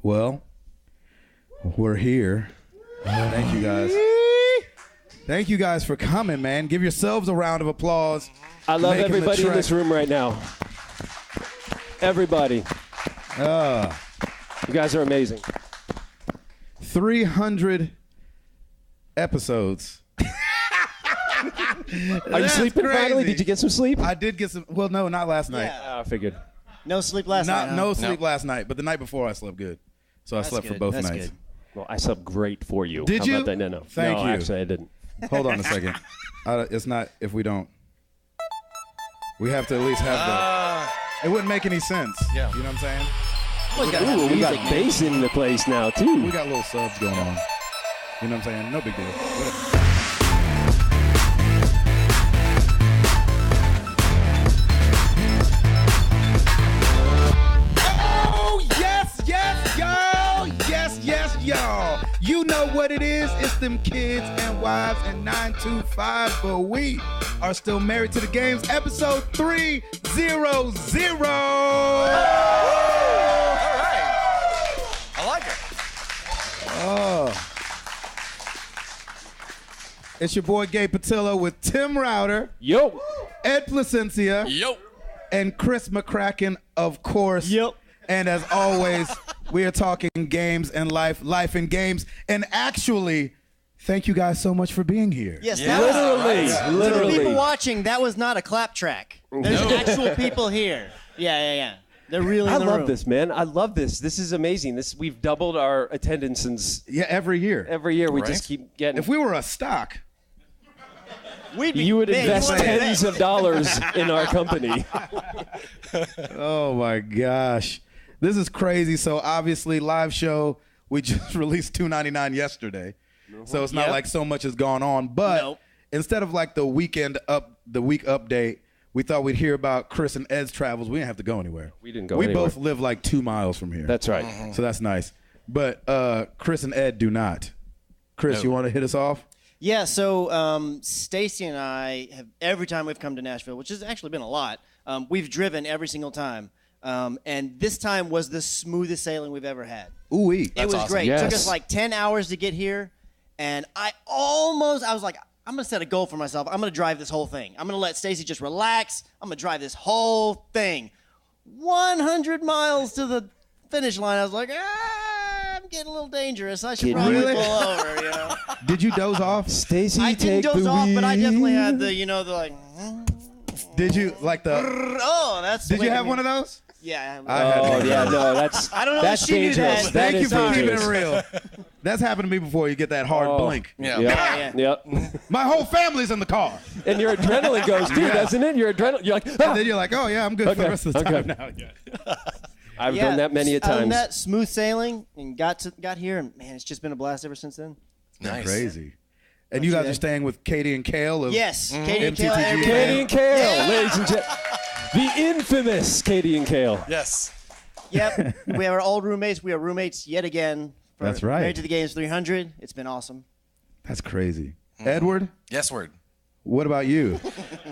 Well, we're here. Thank you guys. Thank you guys for coming, man. Give yourselves a round of applause. I love everybody in this room right now. Everybody. You guys are amazing. 300 episodes. Are you sleeping finally? Did you get some sleep? I did get some. Well, no, not last night. Yeah, I figured. No sleep last night. No sleep last night, but the night before I slept good. So I slept for both nights. Good. Well, I slept great for you. Did you? How about that? No. Thank you. Actually, I didn't. Hold on a second. It's not if we don't. We have to at least have that. It wouldn't make any sense. Yeah. You know what I'm saying? Ooh, we got bass in the place now, too. We got little subs going on. You know what I'm saying? No big deal. Yes, y'all. You know what it is. It's them kids and wives and 925, but we are still married to the games. Episode 300. All right. I like it. Oh. It's your boy Gabe Patillo with Tim Router. Yo. Ed Placencia. Yo. And Chris McCracken, of course. Yep. And as always, we are talking games and life and games. And actually, thank you guys so much for being here. Yes, Yeah. To the people watching, that was not a clap track. There's actual people here. Yeah. They're really in the room. I love this, man. I love this. This is amazing. We've doubled our attendance Every year. every year. We just keep getting. If we were a stock, you would invest tens of dollars in our company. oh my gosh. This is crazy. So obviously, live show, we just released $2.99 yesterday. So it's not like so much has gone on. But instead of like the week update, we thought we'd hear about Chris and Ed's travels. We didn't have to go anywhere. We didn't go anywhere. We both live like 2 miles from here. That's right. So that's nice. But Chris and Ed do not. Chris, you want to hit us off? Yeah, so Stacy and I have, every time we've come to Nashville, which has actually been a lot, we've driven every single time. And this time was the smoothest sailing we've ever had. Ooh-wee. It was awesome. great. Yes. It took us like 10 hours to get here. And I was like, I'm going to set a goal for myself. I'm going to drive this whole thing. I'm going to let Stacy just relax. I'm going to drive this whole thing. 100 miles to the finish line. I was like, I'm getting a little dangerous. I should probably pull over, you know. Did you doze off? Stacy, I didn't doze off, but I definitely had the, the like. Did you like the? Oh, that's. Did you have one of those? Yeah. That's I don't know. That's if she knew dangerous. that. That Thank you is for keeping dangerous. it real. That's happened to me before. You get that hard blink. Yeah. Yep. My whole family's in the car. And your adrenaline goes too, doesn't it? You're like, And then you're like, oh yeah, I'm good for the rest of the time now. I've done that many a Other than times. that, smooth sailing and got here, and man, it's just been a blast ever since then. Nice. Crazy. And you guys are staying with Katie and Kale of Yes, Katie and Kale. MTTG. Katie and Kale, ladies and gentlemen. The infamous Katie and Kale. Yes. Yep, we have our old roommates. We are roommates yet again. That's right. Married to the Games 300. It's been awesome. That's crazy. Edward, Yes, word. what about you?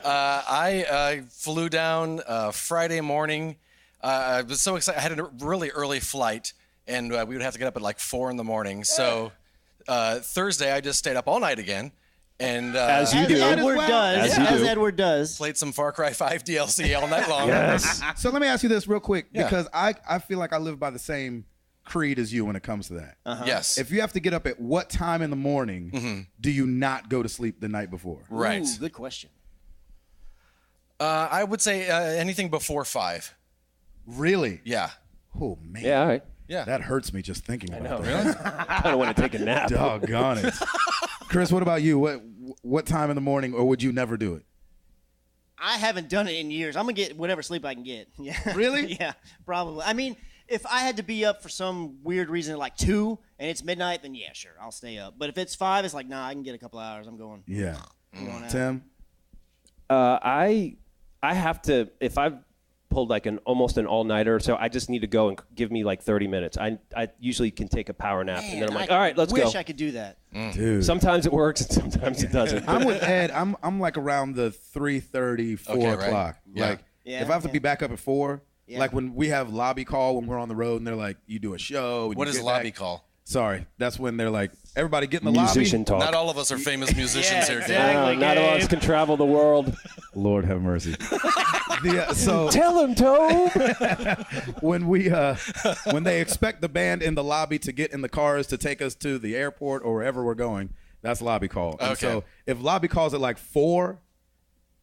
I flew down Friday morning. I was so excited. I had a really early flight, and we would have to get up at like 4 in the morning. So Thursday, I just stayed up all night again. And As you do. Edward does. As you As do. Edward does. played some Far Cry 5 DLC all night long. Yes. So let me ask you this real quick, Yeah. because I feel like I live by the same creed as you when it comes to that. Yes. If you have to get up at what time in the morning, do you not go to sleep the night before? Right. Ooh, good question. I would say anything before 5. Really? Yeah. Oh, man. Yeah, all right. Yeah. That hurts me just thinking about that. Really? I kind of want to take a nap. Doggone it. Chris, what about you? What time in the morning, or would you never do it? I haven't done it in years. I'm going to get whatever sleep I can get. Yeah. Really? Yeah, probably. I mean, if I had to be up for some weird reason at like 2 and it's midnight, then yeah, sure, I'll stay up. But if it's 5, it's like, nah, I can get a couple hours. I'm going. Yeah. I'm going out. Tim? I have to, if I've pulled like almost an all-nighter, so I just need to go and give me like 30 minutes. I usually can take a power nap, and then I'm like, all right, let's go. wish I could do that. Dude. Sometimes it works, and sometimes it doesn't. I'm with Ed. I'm like around the 3:30, 4 Okay, right. o'clock. Yeah. Like, Yeah, if I have to be back up at 4, Yeah. Like when we have lobby call when we're on the road and they're like, you do a show. And What you is get lobby back. call? Sorry, that's when they're like, everybody get in the Musician lobby. talk. Not all of us are famous musicians here, Gabe. No, not all of us can travel the world. Lord have mercy. So Tell him, Tobe. when they expect the band in the lobby to get in the cars to take us to the airport or wherever we're going, that's lobby call. And Okay. so if lobby calls at like 4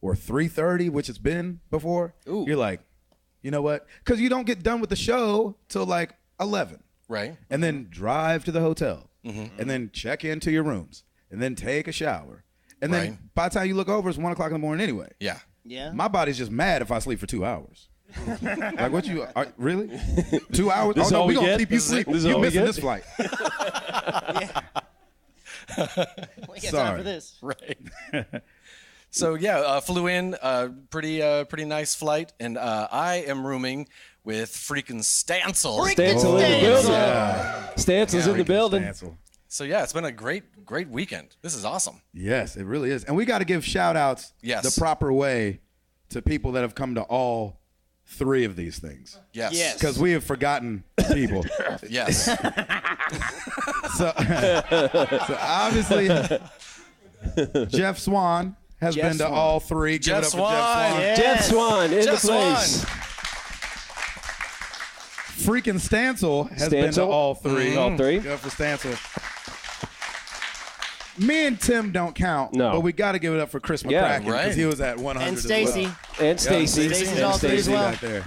or 3:30, which it's been before, you're like, you know what? Because you don't get done with the show till like 11. Right. And then drive to the hotel. Mm-hmm. And then check into your rooms. And then take a shower. And then Right. by the time you look over, it's 1 o'clock in the morning anyway. Yeah. Yeah. My body's just mad if I sleep for 2 hours. Like what you really? 2 hours? This is oh no, all we we gonna get? keep you This is- sleep. this is You all we missing get? this flight. We got time Sorry. for this. Right. So yeah, flew in, pretty nice flight, and I am rooming with freaking Stancil. Stancil in the building. Yeah. Stancel's in the building. Stancil. So yeah, it's been a great weekend. This is awesome. Yes, it really is. And we got to give shout outs Yes. the proper way to people that have come to all 3 of these things. Yes. Yes. Because we have forgotten people. Yes. So obviously, Jeff Swan has Jeff been to Swan. all 3. Give it Jeff up for Jeff Swan. Swan. Yeah. Jeff Swan in Jeff the place. Swan. Freaking Stancil has been to Stancil? all 3. All 3? Give it up for Stancil. Me and Tim don't count, No. but we got to give it up for Chris Yeah, McCracken because right. he was at 100 And as Stacy. well. And Stacy. Stacy's And all 3 as Stacy. well. Right there.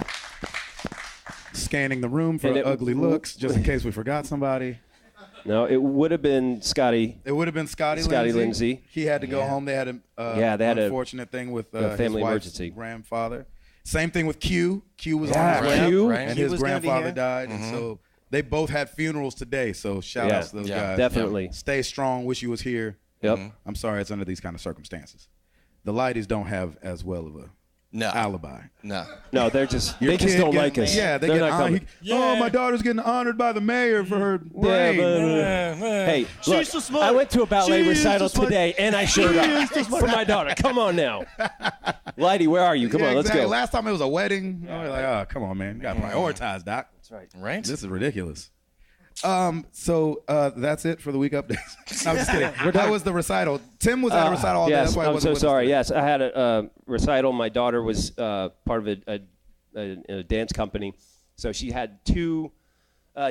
Scanning the room for And it- ugly looks, just in case we forgot somebody. No, it would have been Scotty. It would have been Scotty Lindsay. He had to go home. They had they had a unfortunate thing with family his wife's emergency. grandfather. Same thing with Q. Q was Yeah, on his way, Q. Right. and Q his was gonna be grandfather here. died, and so they both had funerals today. So shout Yeah. outs to those Yeah. guys. Definitely. Stay strong. Wish you was here. Yep. I'm sorry it's under these kind of circumstances. The Lighties don't have as well of a No. alibi. No. No, they just Your don't kid like getting- us. Yeah, they They're get not honored. coming. Oh, my daughter's getting honored by the mayor for her Yeah, brain. Hey, look, so smart. I went to a ballet She is recital so smart. today, and I showed up for my daughter. Come on now. Lighty, where are you? Come Yeah, on, let's exactly. go. Last time it was a wedding. I was like, oh, come on, man. You got to prioritize, Doc. That's right. Right. This is ridiculous. So that's it for the week updates. I'm just kidding. How was the recital? Tim was at a recital all day. Yes, That's why I I'm wasn't so with us sorry. today. Yes, I had a recital. My daughter was part of a dance company, so she had 2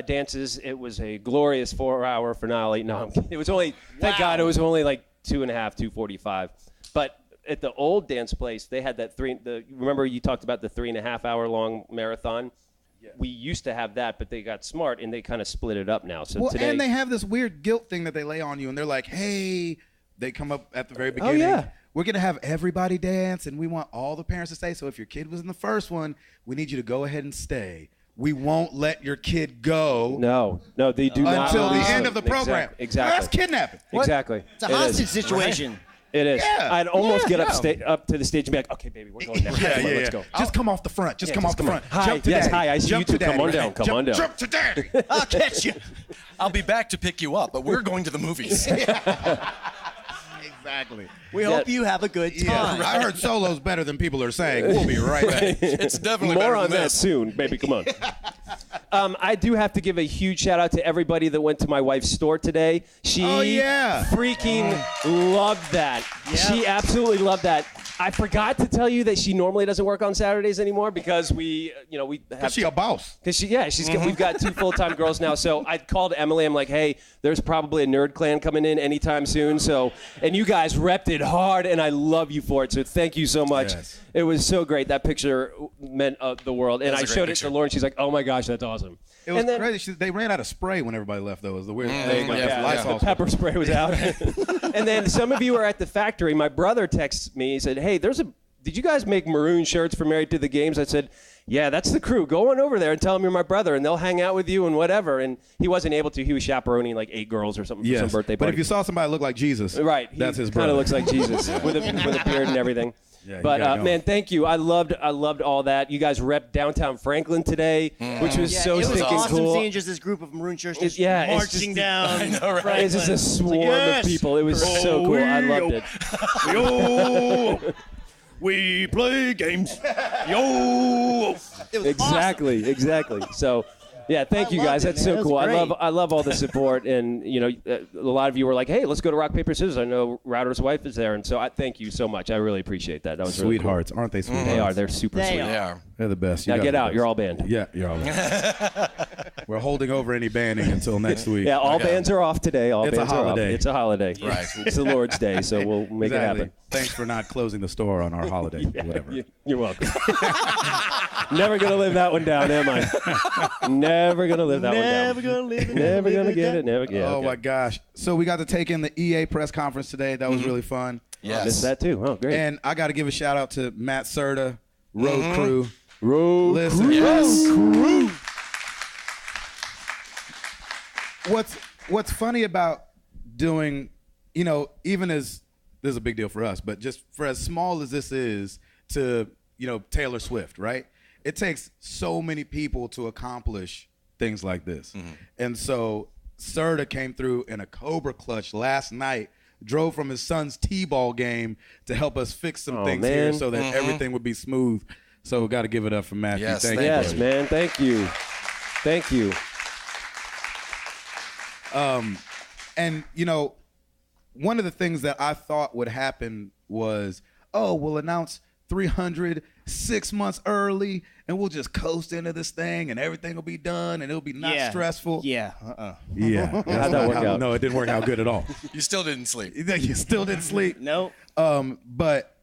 dances. It was a glorious 4-hour finale. No, I'm kidding. It was only, thank God, it was only like 2.5, 2:45. But at the old dance place, they had that remember you talked about the 3.5-hour long marathon? Yeah. We used to have that, but they got smart and they kind of split it up now. So Well, today, and they have this weird guilt thing that they lay on you, and they're like, hey, they come up at the very beginning. yeah. We're going to have everybody dance, and we want all the parents to stay. So if your kid was in the first one, we need you to go ahead and stay. We won't let your kid go no, they do not until the release end them. of the program. Exactly. That's kidnapping. Exactly. It's a It is. hostage situation. It is. Yeah. I'd almost Yeah. get up to the stage and be like, okay, baby, we're going now. Yeah, Come on, yeah, let's yeah. go. Just come off the front. Just Yeah, come just off the come on. front. Hi. Jump to Yes, daddy. hi, I see Jump you to too. Come daddy. on down, come on down. Jump to daddy. I'll catch you. I'll be back to pick you up, but we're going to the movies. Exactly. We hope you have a good time. Yeah, I heard solo's better than people are saying. We'll be right back. It's definitely More better on than that this. soon, baby. Come on. I do have to give a huge shout out to everybody that went to my wife's store today. She Oh, yeah. freaking loved that. She absolutely loved that. I forgot to tell you that she normally doesn't work on Saturdays anymore because we have She a boss. Because we've got 2 full-time girls now. So I called Emily. I'm like, hey, there's probably a nerd clan coming in anytime soon. So, and you guys repped it hard, and I love you for it. So thank you so much. Yes. It was so great. That picture meant the world. And was I a great showed picture. it to Lauren. She's like, oh my gosh, that's awesome. It was And then- crazy. They ran out of spray when everybody left, though. It was the weird thing. Like, Yeah, Lysol the pepper spray was out. And then some of you were at the factory. My brother texted me. He said, hey, did you guys make maroon shirts for Married to the Games? I said, yeah, that's the crew. Go on over there and tell them you're my brother, and they'll hang out with you and whatever. And he wasn't able to. He was chaperoning like 8 girls or something for some birthday But party. if you saw somebody look like Jesus, Right, that's his kind brother. of looks like Jesus with a beard and everything. Yeah, you but gotta go. man, thank you. I loved all that. You guys repped downtown Franklin today, which was Yeah, so it was stinking awesome cool. seeing just this group of maroon shirts just Yeah, it's marching just- down. I know, right? Franklin. It's just a It's swarm like, yes. of people. It was so cool. I loved it. Yo! We play games. Yo. It was Exactly. So, yeah, thank you guys. loved it, That's man. so It cool. was great. I love all the support, and a lot of you were like, "Hey, let's go to rock paper scissors." I know Router's wife is there, and so I thank you so much. I really appreciate that. That was really cool. Sweethearts, aren't they sweethearts? They are. They're super They sweet. are. They are. They're the best. You Now guys get are the out. best. You're all banned. Yeah, you're all banned. We're holding over any banning until next week. Yeah, all Okay. bands are off today. All It's a bands are off. holiday. It's a holiday. Right. It's the Lord's Day, so we'll make it Exactly. happen. Thanks for not closing the store on our holiday. Whatever. You're welcome. Never gonna live that one down, am I? Never gonna live that Never one down. gonna live it. Never gonna get it. Never. Yeah. Oh okay. my gosh! So we got to take in the EA press conference today. That was really fun. Yes. Missed that too. Oh, great. And I got to give a shout out to Matt Serta, Road Crew. Road Listen, Yes. What's funny about doing, even as this is a big deal for us, but just for as small as this is to, Taylor Swift, right? It takes so many people to accomplish things like this. And so Serta came through in a Cobra clutch last night, drove from his son's T-ball game to help us fix some things here man. so that everything would be smooth. So we got to give it up for Matthew. Yes, Thank thank you. Yes, buddy. man. Thank you. Thank you. And, one of the things that I thought would happen was, we'll announce 300 6 months early, and we'll just coast into this thing, and everything will be done, and it'll be not stressful. Yeah. Yeah. How'd that That's not work how- out? No, it didn't work out good at all. You still didn't sleep. You still didn't sleep. Nope. But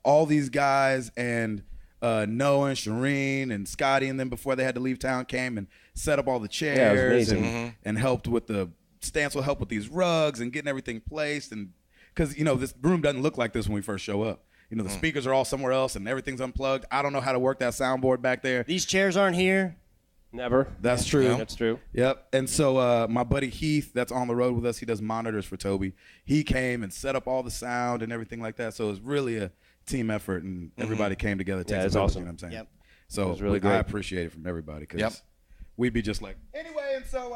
all these guys and Noah and Shireen and Scotty and them before they had to leave town came and set up all the chairs amazing. and helped with the Stance will help with these rugs and getting everything placed, and because this room doesn't look like this when we first show up. The speakers are all somewhere else and everything's unplugged. I don't know how to work that soundboard back there. These chairs aren't here. Never. That's true. That's true. Yep. And so my buddy Heath, that's on the road with us, he does monitors for Toby. He came and set up all the sound and everything like that. So it was really a team effort, and everybody came together. Yeah, Takes it's a village, awesome. You know what I'm saying? Yep. So was really I great. appreciate it from everybody because Yep. we'd be just like, anyway, and so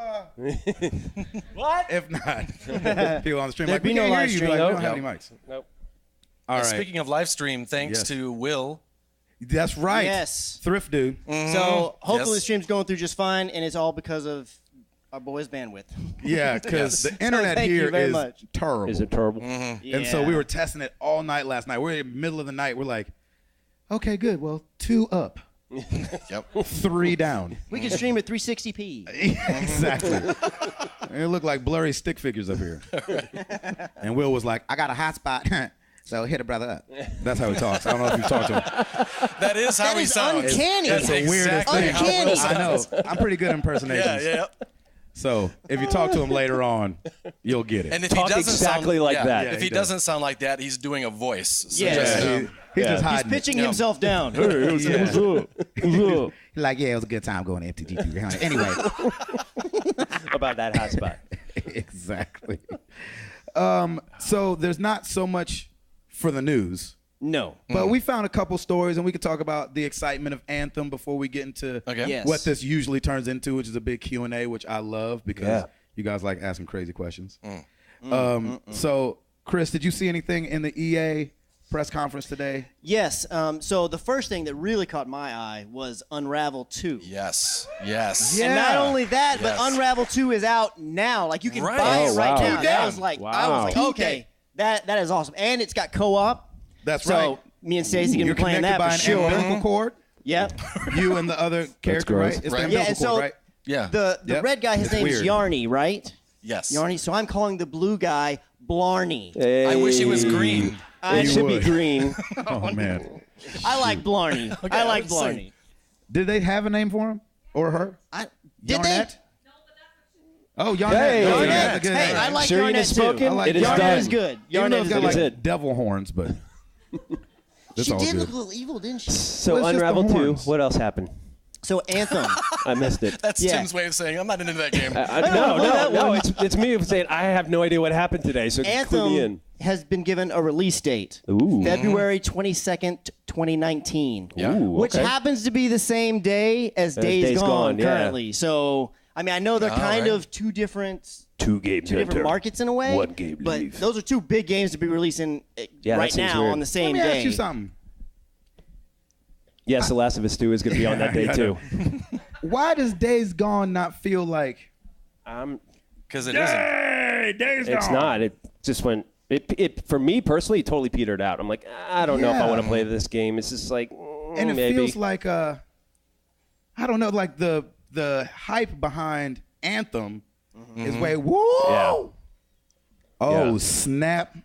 What? if not, people on the stream There'd like, be we no can't hear live you. stream. Like, we Nope. don't have any mics. Nope. All right. Speaking of live stream, thanks Yes. to Will. That's right. Yes. Thrift dude. So hopefully the Yes. stream's going through just fine, and it's all because of our boys' bandwidth. Yeah, because Yes. the internet thank you here very is much. terrible. Is it terrible? And so we were testing it all night last night. We're in the middle of the night. We're like, okay, good. Well, 2 up, Yep. 3 down. We can stream at 360p. Exactly. It looked like blurry stick figures up here. And Will was like, I got a hot spot, so hit a brother up. That's how he talks. I don't know if you've talked to him. That is how That he is sounds. uncanny. That's It's the weirdest exactly thing. how Uncanny. Will I know. sounds. I'm pretty good at impersonations. Yeah, yeah. So if you talk to him later on, you'll get it. And if Talk he doesn't exactly sound, like yeah, that. Yeah, if he he does. doesn't sound like that, he's doing a voice. So Yeah. just, He's just He's hiding. pitching Yeah. himself down. Like, yeah, it was a good time going to FTG300. Anyway. About that hot spot. Exactly. So there's not so much for the news, No. but we found a couple stories, and we could talk about the excitement of Anthem before we get into Okay. Yes. what this usually turns into, which is a big Q&A, which I love because Yeah. you guys like asking crazy questions. So, Chris, did you see anything in the EA press conference today? Yes. So the first thing that really caught my eye was Unravel 2. Yes. Yes. Yeah. And not only that, Yes. but Unravel 2 is out now. Like you can Right. buy it Oh, right wow. now. Two That down. was like, I Wow. was like, okay, that is awesome. And it's got co-op. That's So right. me and Stacey gonna You're be playing connected that by for an sure. umbilical cord. Yep. You and the other character, gross. right? It's Right. the Yeah, umbilical and so cord, right? Yeah. the Yep. red guy, his It's name is weird. Yarny, right? yes. Yarny. So I'm calling the blue guy Blarney. I wish he was green. I, It You should be would. green. Oh, man. I like Blarney. I like would say- Blarney. Did they have a name for him or her? Did Yarnette? Oh, Yarnette. Hey, No, they? Yarnette's a Yarnette. good Hey, name. I like Shireen Yarnette has too. spoken. I like It is Yarnette done. is good. Even though Yarnette it's is got good. Is like it? devil horns, but it's She all did good. look a little evil, didn't she? So Well, it's just the Unravel 2. horns. What else happened? So Anthem. I missed it. That's Yeah. Tim's way of saying I'm not into that game. No. It's me saying I have no idea what happened today. So clue me in. Anthem has been given a release date. Ooh. February 22nd, 2019. Yeah. Ooh, Which okay. happens to be the same day as Days, Days Gone, Gone, yeah. currently. So, I mean, I know they're kind right. of two different Two-game markets in a way. One game but leave. those are two big games to be releasing Yeah, that right seems now weird. on the Let same me day. ask you something. Yes, The Last of Us 2 is going to be on that day too. Why does Days Gone not feel like? Because it isn't. Days Gone. It's not. It just went. It for me personally, it totally petered out. I'm like, I don't know if I want to play this game. It's just like, and it maybe. feels like I don't know, like the hype behind Anthem is way woo. Yeah. Oh Yeah. snap!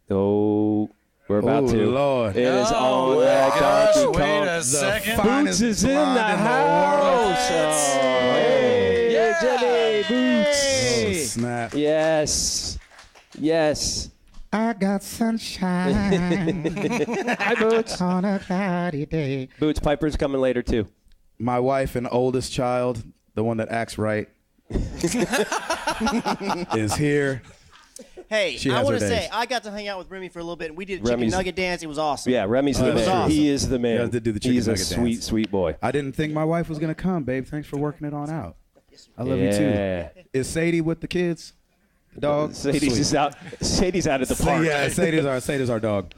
Oh, we're about to. Lord! It is on my that gosh, Donkey wait Kong. a second. Boots is in the house. Oh, hey, Yeah. Jimmy Boots. Oh, snap! Yes. Yes. I got sunshine Hi, Boots. on a cloudy day. Boots Piper's coming later too. My wife and oldest child, the one that acts right, is here. Hey, She I has want her to say, days. I got to hang out with Remy for a little bit, and we did a chicken Remy's- nugget dance. It was awesome. Yeah, Remy's the It was man. awesome. He is the man. You guys did do the chicken He's a nugget sweet, dance. sweet boy. I didn't think my wife was gonna come, babe. Thanks for working it on out. I love Yeah. you too. Is Sadie with the kids? The dog? Sadie's Sweet. just out. Sadie's out at the park. Yeah, Sadie's our dog.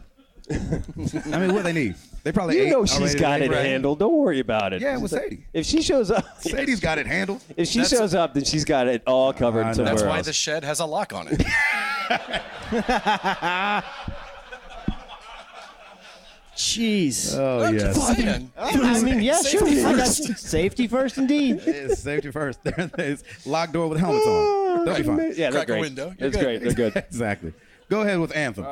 I mean, what they need? They probably You ate know she's already got today, it right? handled. Don't worry about it. Yeah, with Sadie. If she shows up, Sadie's got it handled. if she shows up, then she's got it all covered I know. somewhere That's why else. the shed has a lock on it. Jeez. Oh yes. Saying. I mean, yeah, sure. Safety I got first. you. Safety first, indeed. It's safety first. There's locked door with helmets on. They'll be fine. Yeah, they're Crack a great. window. You're That's good. great. They're good. Exactly. Go ahead with Anthem.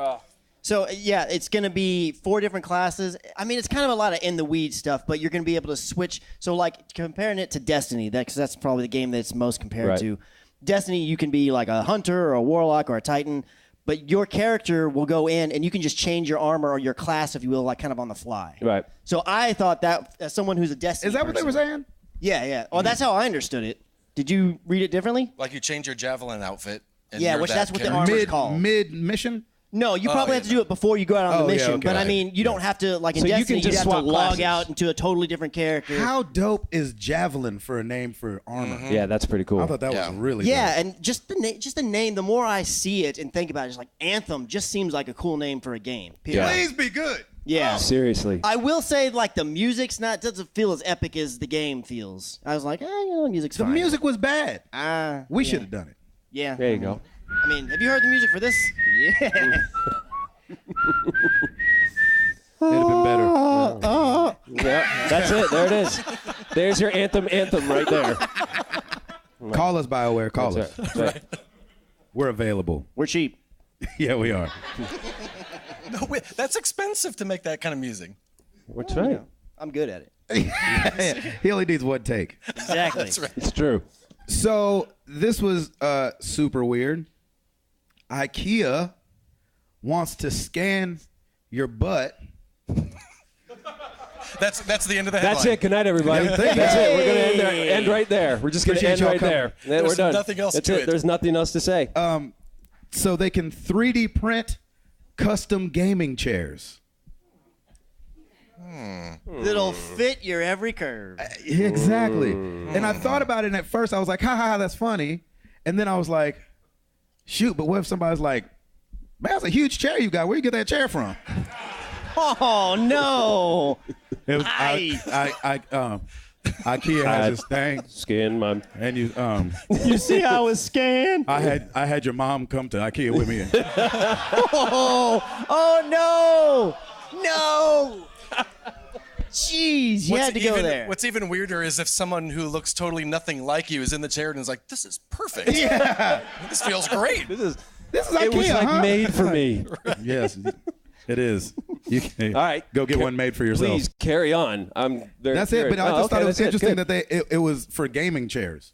So, yeah, it's going to be 4 different classes. I mean, it's kind of a lot of in the weeds stuff, but you're going to be able to switch. So, like, comparing it to Destiny, because that's probably the game that's most compared Right. to. Destiny, you can be like a hunter or a warlock or a titan, but your character will go in and you can just change your armor or your class, if you will, like kind of on the fly. Right. So I thought that, as someone who's a Destiny Is that what they person- were saying? Yeah, yeah. Well, that's how I understood it. Did you read it differently? Like you change your javelin outfit. And Yeah, you're which that that's what the character. armor's called. Mid mission. No, you probably yeah, have to do it before you go out on the Oh, yeah, mission. okay. But I Right. mean, you don't have to, like in So you Destiny, can just have to swap log classes. out into a totally different character. How dope is javelin for a name for armor? Yeah, that's pretty cool. I thought that Yeah. was really Yeah, dope. and just the name. The more I see it and think about it, it's like Anthem just seems like a cool name for a game. Period. Yeah. Please be good. Yeah. Seriously. I will say, like the music's doesn't feel as epic as the game feels. I was like, the music's The fine. music was bad. We yeah. should have done it. Yeah. There you go. I mean, have you heard the music for this? Yeah. It'd have been better. Yeah, that's it. There it is. There's your anthem right there. Call us, BioWare. Call us. That's right. We're available. We're cheap. Yeah, we are. No, wait, that's expensive to make that kind of music. That's right. I'm good at it. He only needs one take. Exactly. That's right. It's true. So this was super weird. IKEA wants to scan your butt. That's the end of the headline. That's it. Good night, everybody. Yeah, That's thank you. it. We're going to end right there. We're just going to Appreciate end y'all right coming. there. Then There's we're done. nothing else That's to it. it. There's nothing else to say. So they can 3D print custom gaming chairs. That'll fit your every curve. Exactly. And I thought about it, and at first I was like, ha ha, that's funny. And then I was like, shoot, but what if somebody's like, man, that's a huge chair you got. Where you get that chair from? Oh no! It was, IKEA has this thing, Skin my. and you You see how it's scanned? I had your mom come to IKEA with me. Oh no! Jeez, you had to go there. What's even weirder is if someone who looks totally nothing like you is in the chair and is like, "This is perfect. Yeah. This feels great." This is IKEA, It was like huh? made for me. Yes, it is. You can All right. go get one made for yourself. Please carry on. That's it. But I just thought it was interesting that it was for gaming chairs.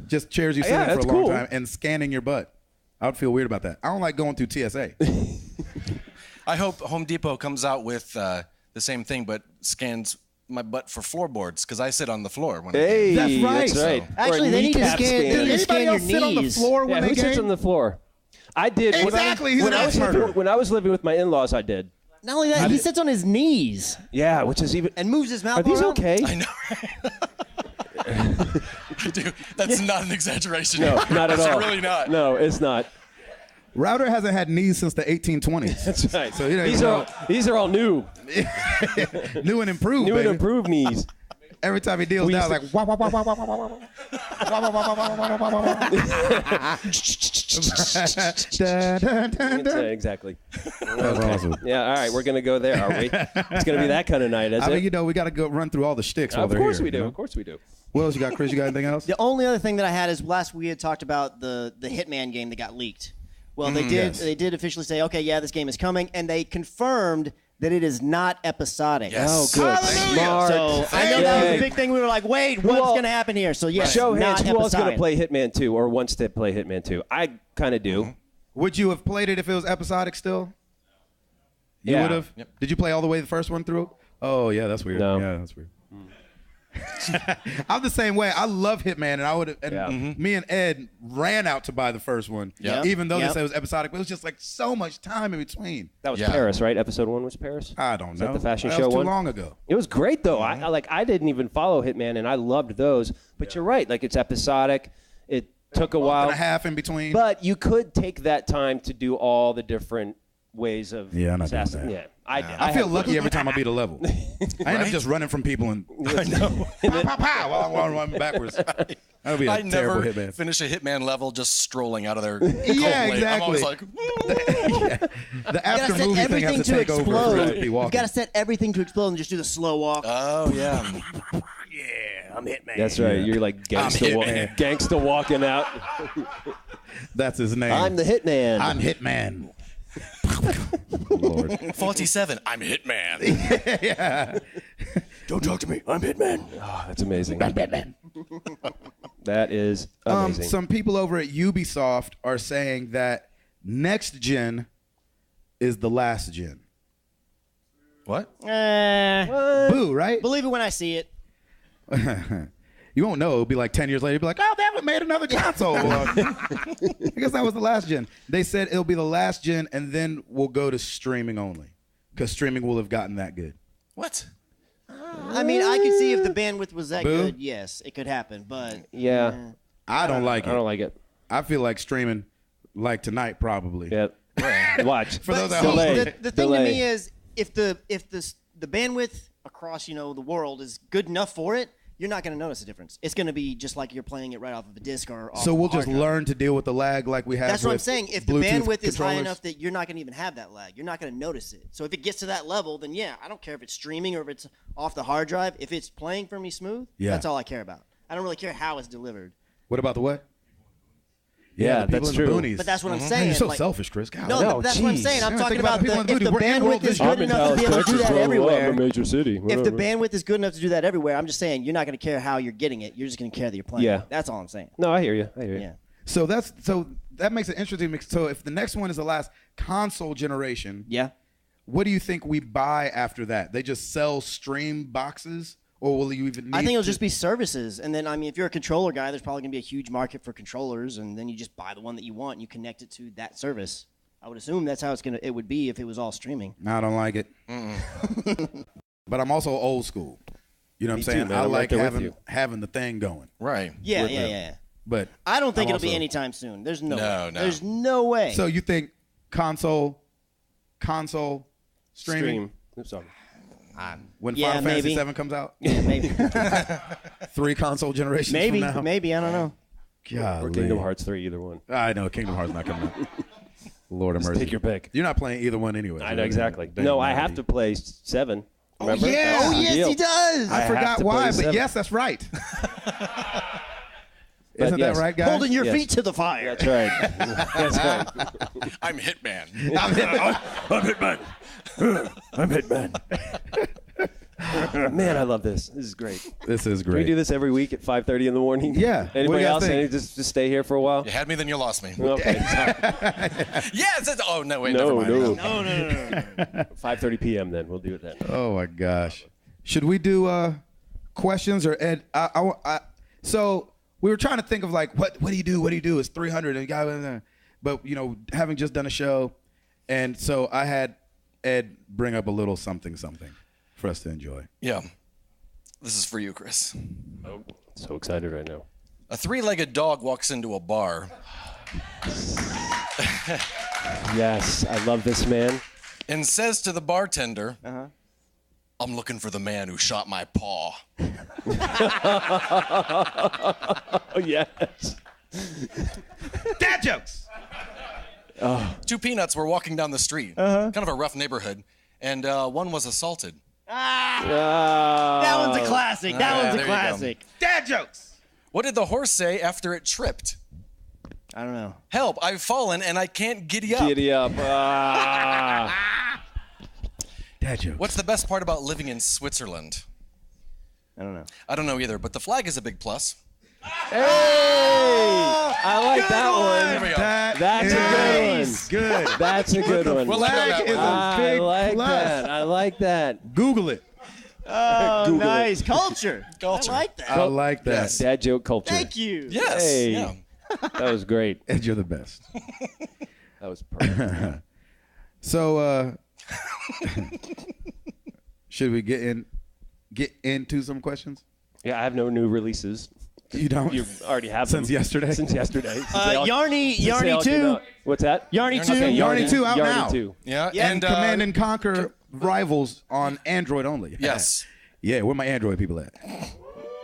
Just chairs you sit Yeah, in for a that's long cool. time and scanning your butt. I would feel weird about that. I don't like going through TSA. I hope Home Depot comes out with the same thing, but scans my butt for floorboards because I sit on the floor when I Hey, That's right. That's right. Actually, Or a they need to kneecap scan- they need to Does scan anybody your else sit on the knees. floor when Yeah, they who sits game? on the floor? I did. Exactly. He's When an I was ass murderer. when I was living with my in-laws, I did. Not only that, he sits on his knees Yeah, which is even. and moves his mouth Are these around. okay? I know. I do. That's not an exaggeration. No, not at It's all. really not. No, it's not. Router hasn't had knees since the 1820s. That's right. So you don't these even are these are all new, new and improved. new baby. and improved knees. Every time he deals We down, used like wah, wah, wah, wah, wah, wah, wah, wah, Exactly. That's awesome. Yeah. All right. We're gonna go there, are we? It's gonna be that kind of night, is I it? mean, you know, we got to go run through all the shticks while Of they're course here. we do. you know? Of course we do. What else you got, Chris? You got anything else? The only other thing that I had is last we had talked about the Hitman game that got leaked. Well, yes. they did officially say, okay, yeah, this game is coming, and they confirmed that it is not episodic. Yes. Oh, good. Hallelujah. Smart. So I know that was a big thing. We were like, wait, what's going to happen here? So yes, Show hands. not Who else going to episodic. play Hitman 2 or wants to play Hitman 2? I kind of do. Would you have played it if it was episodic still? You Yeah. would have? Yep. Did you play all the way the first one through? Oh, yeah, that's weird. No. Yeah, that's weird. I'm the same way. I love Hitman, and I would. And Yeah. me and Ed ran out to buy the first one, Yep. even though they Yep. said it was episodic. But it was just like so much time in between. That was Yeah. Paris, right? Episode 1 was Paris. I don't know. that the fashion that show was too one? long ago. It was great though. I didn't even follow Hitman, and I loved those. But you're right. Like it's episodic. It took a while, And a half in between. but you could take that time to do all the different ways of Yeah, I'm not doing assassin. that. Yeah, I feel lucky every time I beat a level. I end up just running from people and I know. Pow, pow, pow, while I'm running backwards. That would be a I terrible never Hitman. finish a Hitman level just strolling out of there. Yeah, coldly. I'm always like, The You after gotta set movie thing everything has to to take over explode. for it to be You've walking. got to set everything to explode and just do the slow walk. oh yeah. I'm Hitman. That's right. You're like Hitman. gangsta walking out. That's his name. I'm the Hitman. I'm Hitman. Lord. 47. I'm Hitman. Yeah. Don't talk to me. I'm Hitman. Oh, that's amazing. That is amazing. Some people over at Ubisoft are saying that next gen is the last gen. What? Boo, right? Believe it when I see it. You won't know. It'll be like 10 years later. You'll be like, oh, they haven't made another console. I guess that was the last gen. They said it'll be the last gen, and then we'll go to streaming only, because streaming will have gotten that good. What? I mean, I could see if the bandwidth was that Boo. good. Yes, it could happen. But yeah, I don't like it. I don't like it. I feel like streaming like tonight probably. Yeah. Watch. For those see, at home. Delay. the thing to Delay. me is if the bandwidth across the world is good enough for it, you're not going to notice a difference. It's going to be just like you're playing it right off of a disc or off So of we'll a hard just drive. learn to deal with the lag like we have. That's what I'm with saying. If the Bluetooth bandwidth is high controllers. enough that you're not going to even have that lag, you're not going to notice it. So if it gets to that level, then yeah, I don't care if it's streaming or if it's off the hard drive. If it's playing for me smooth, Yeah. that's all I care about. I don't really care how it's delivered. What about the what? Yeah, the people that's in true. the boonies. But that's what I'm Man, saying. you're so like, selfish, Chris. God. No, No, that's what I'm geez. saying. I'm Yeah, talking think about about the people in the if the booties. We're in World bandwidth is Vision. good enough to be able to do that everywhere. major city. If the bandwidth is good enough to do that everywhere, I'm just saying you're not going to care how you're getting it. You're just going to care that you're playing. Yeah. it. That's all I'm saying. No, I hear you. I hear you. Yeah. So that makes it interesting. Because so if the next one is the last console generation, Yeah. what do you think we buy after that? They just sell stream boxes, or will you even? Need I think it'll to- just be services, and then I mean, if you're a controller guy, there's probably gonna be a huge market for controllers, and then you just buy the one that you want and you connect it to that service. I would assume that's how it would be if it was all streaming. I don't like it. But I'm also old school. You know what I'm Me saying? too, man. I I'm right like there with you. having the thing going. Right. Yeah, With yeah, them. yeah. But I don't think I'm it'll be also- anytime soon. There's no, No, way. no. There's no way. So you think console streaming Stream. Oops, sorry. when Yeah, Final Fantasy maybe. 7 comes out? yeah, maybe, 3 console generations maybe, from now? maybe. I don't know. Golly. Or Kingdom Hearts 3, either one. I know Kingdom Hearts not coming out. Lord of mercy. Pick your pick. You're not playing either one anyway. I know exactly. Damn No, I righty. have to play 7. Remember? yeah. That was Oh, the Yes, deal. he does. I have forgot to why, play but 7. yes, that's right. Isn't yes. that right, guys? Holding your Yes. feet to the fire. That's right. That's right. I'm Hitman. I'm Hitman. Man, I love this. This is great. This is Can we great. do this every week at 5:30 in the morning? Yeah. What do Anybody you guys else? think? Any, just stay here for a while? You had me, then you lost me. Okay. Sorry. Yes. Oh no, wait. never No, mind. no. No. 5:30 p.m. Then we'll do it then. Oh my gosh. Should we do questions or Ed? So we were trying to think of like what do you do? What do you do? It's 300 and guy, but having just done a show, and so I had Ed bring up a little something for us to enjoy. Yeah. This is for you, Chris. Oh, so excited right now. A 3-legged dog walks into a bar. Yes, I love this man. And says to the bartender, I'm looking for the man who shot my paw. Oh, yes. Dad jokes. Two peanuts were walking down the street, kind of a rough neighborhood, and one was assaulted. That one's a classic. That one's there a you go. classic. Dad jokes. What did the horse say after it tripped? I don't know. Help, I've fallen and I can't giddy up. Giddy up. Dad jokes. What's the best part about living in Switzerland? I don't know. I don't know either, but the flag is a big plus. Hey! I like that one. There we go. That's a good one. Good. That's a good one. We'll let Flag go is that a I big like plus. that. I like that. Google it. Oh, Google nice. Culture. Culture. I like that. I like that. Yes. Dad joke culture. Thank you. Yes. Hey. Yeah. That was great. Ed, you're the best. That was perfect. So, should we get into some questions? Yeah, I have no new releases. You don't? You already have Since them. yesterday? Since yesterday. Since they all- Yarny since they all came 2. out. What's that? Yarny 2. Okay, Yarny 2 out Yarny now. 2. Yeah. And Command and Conquer Rivals on Android only. Yes. Yeah, where my Android people at?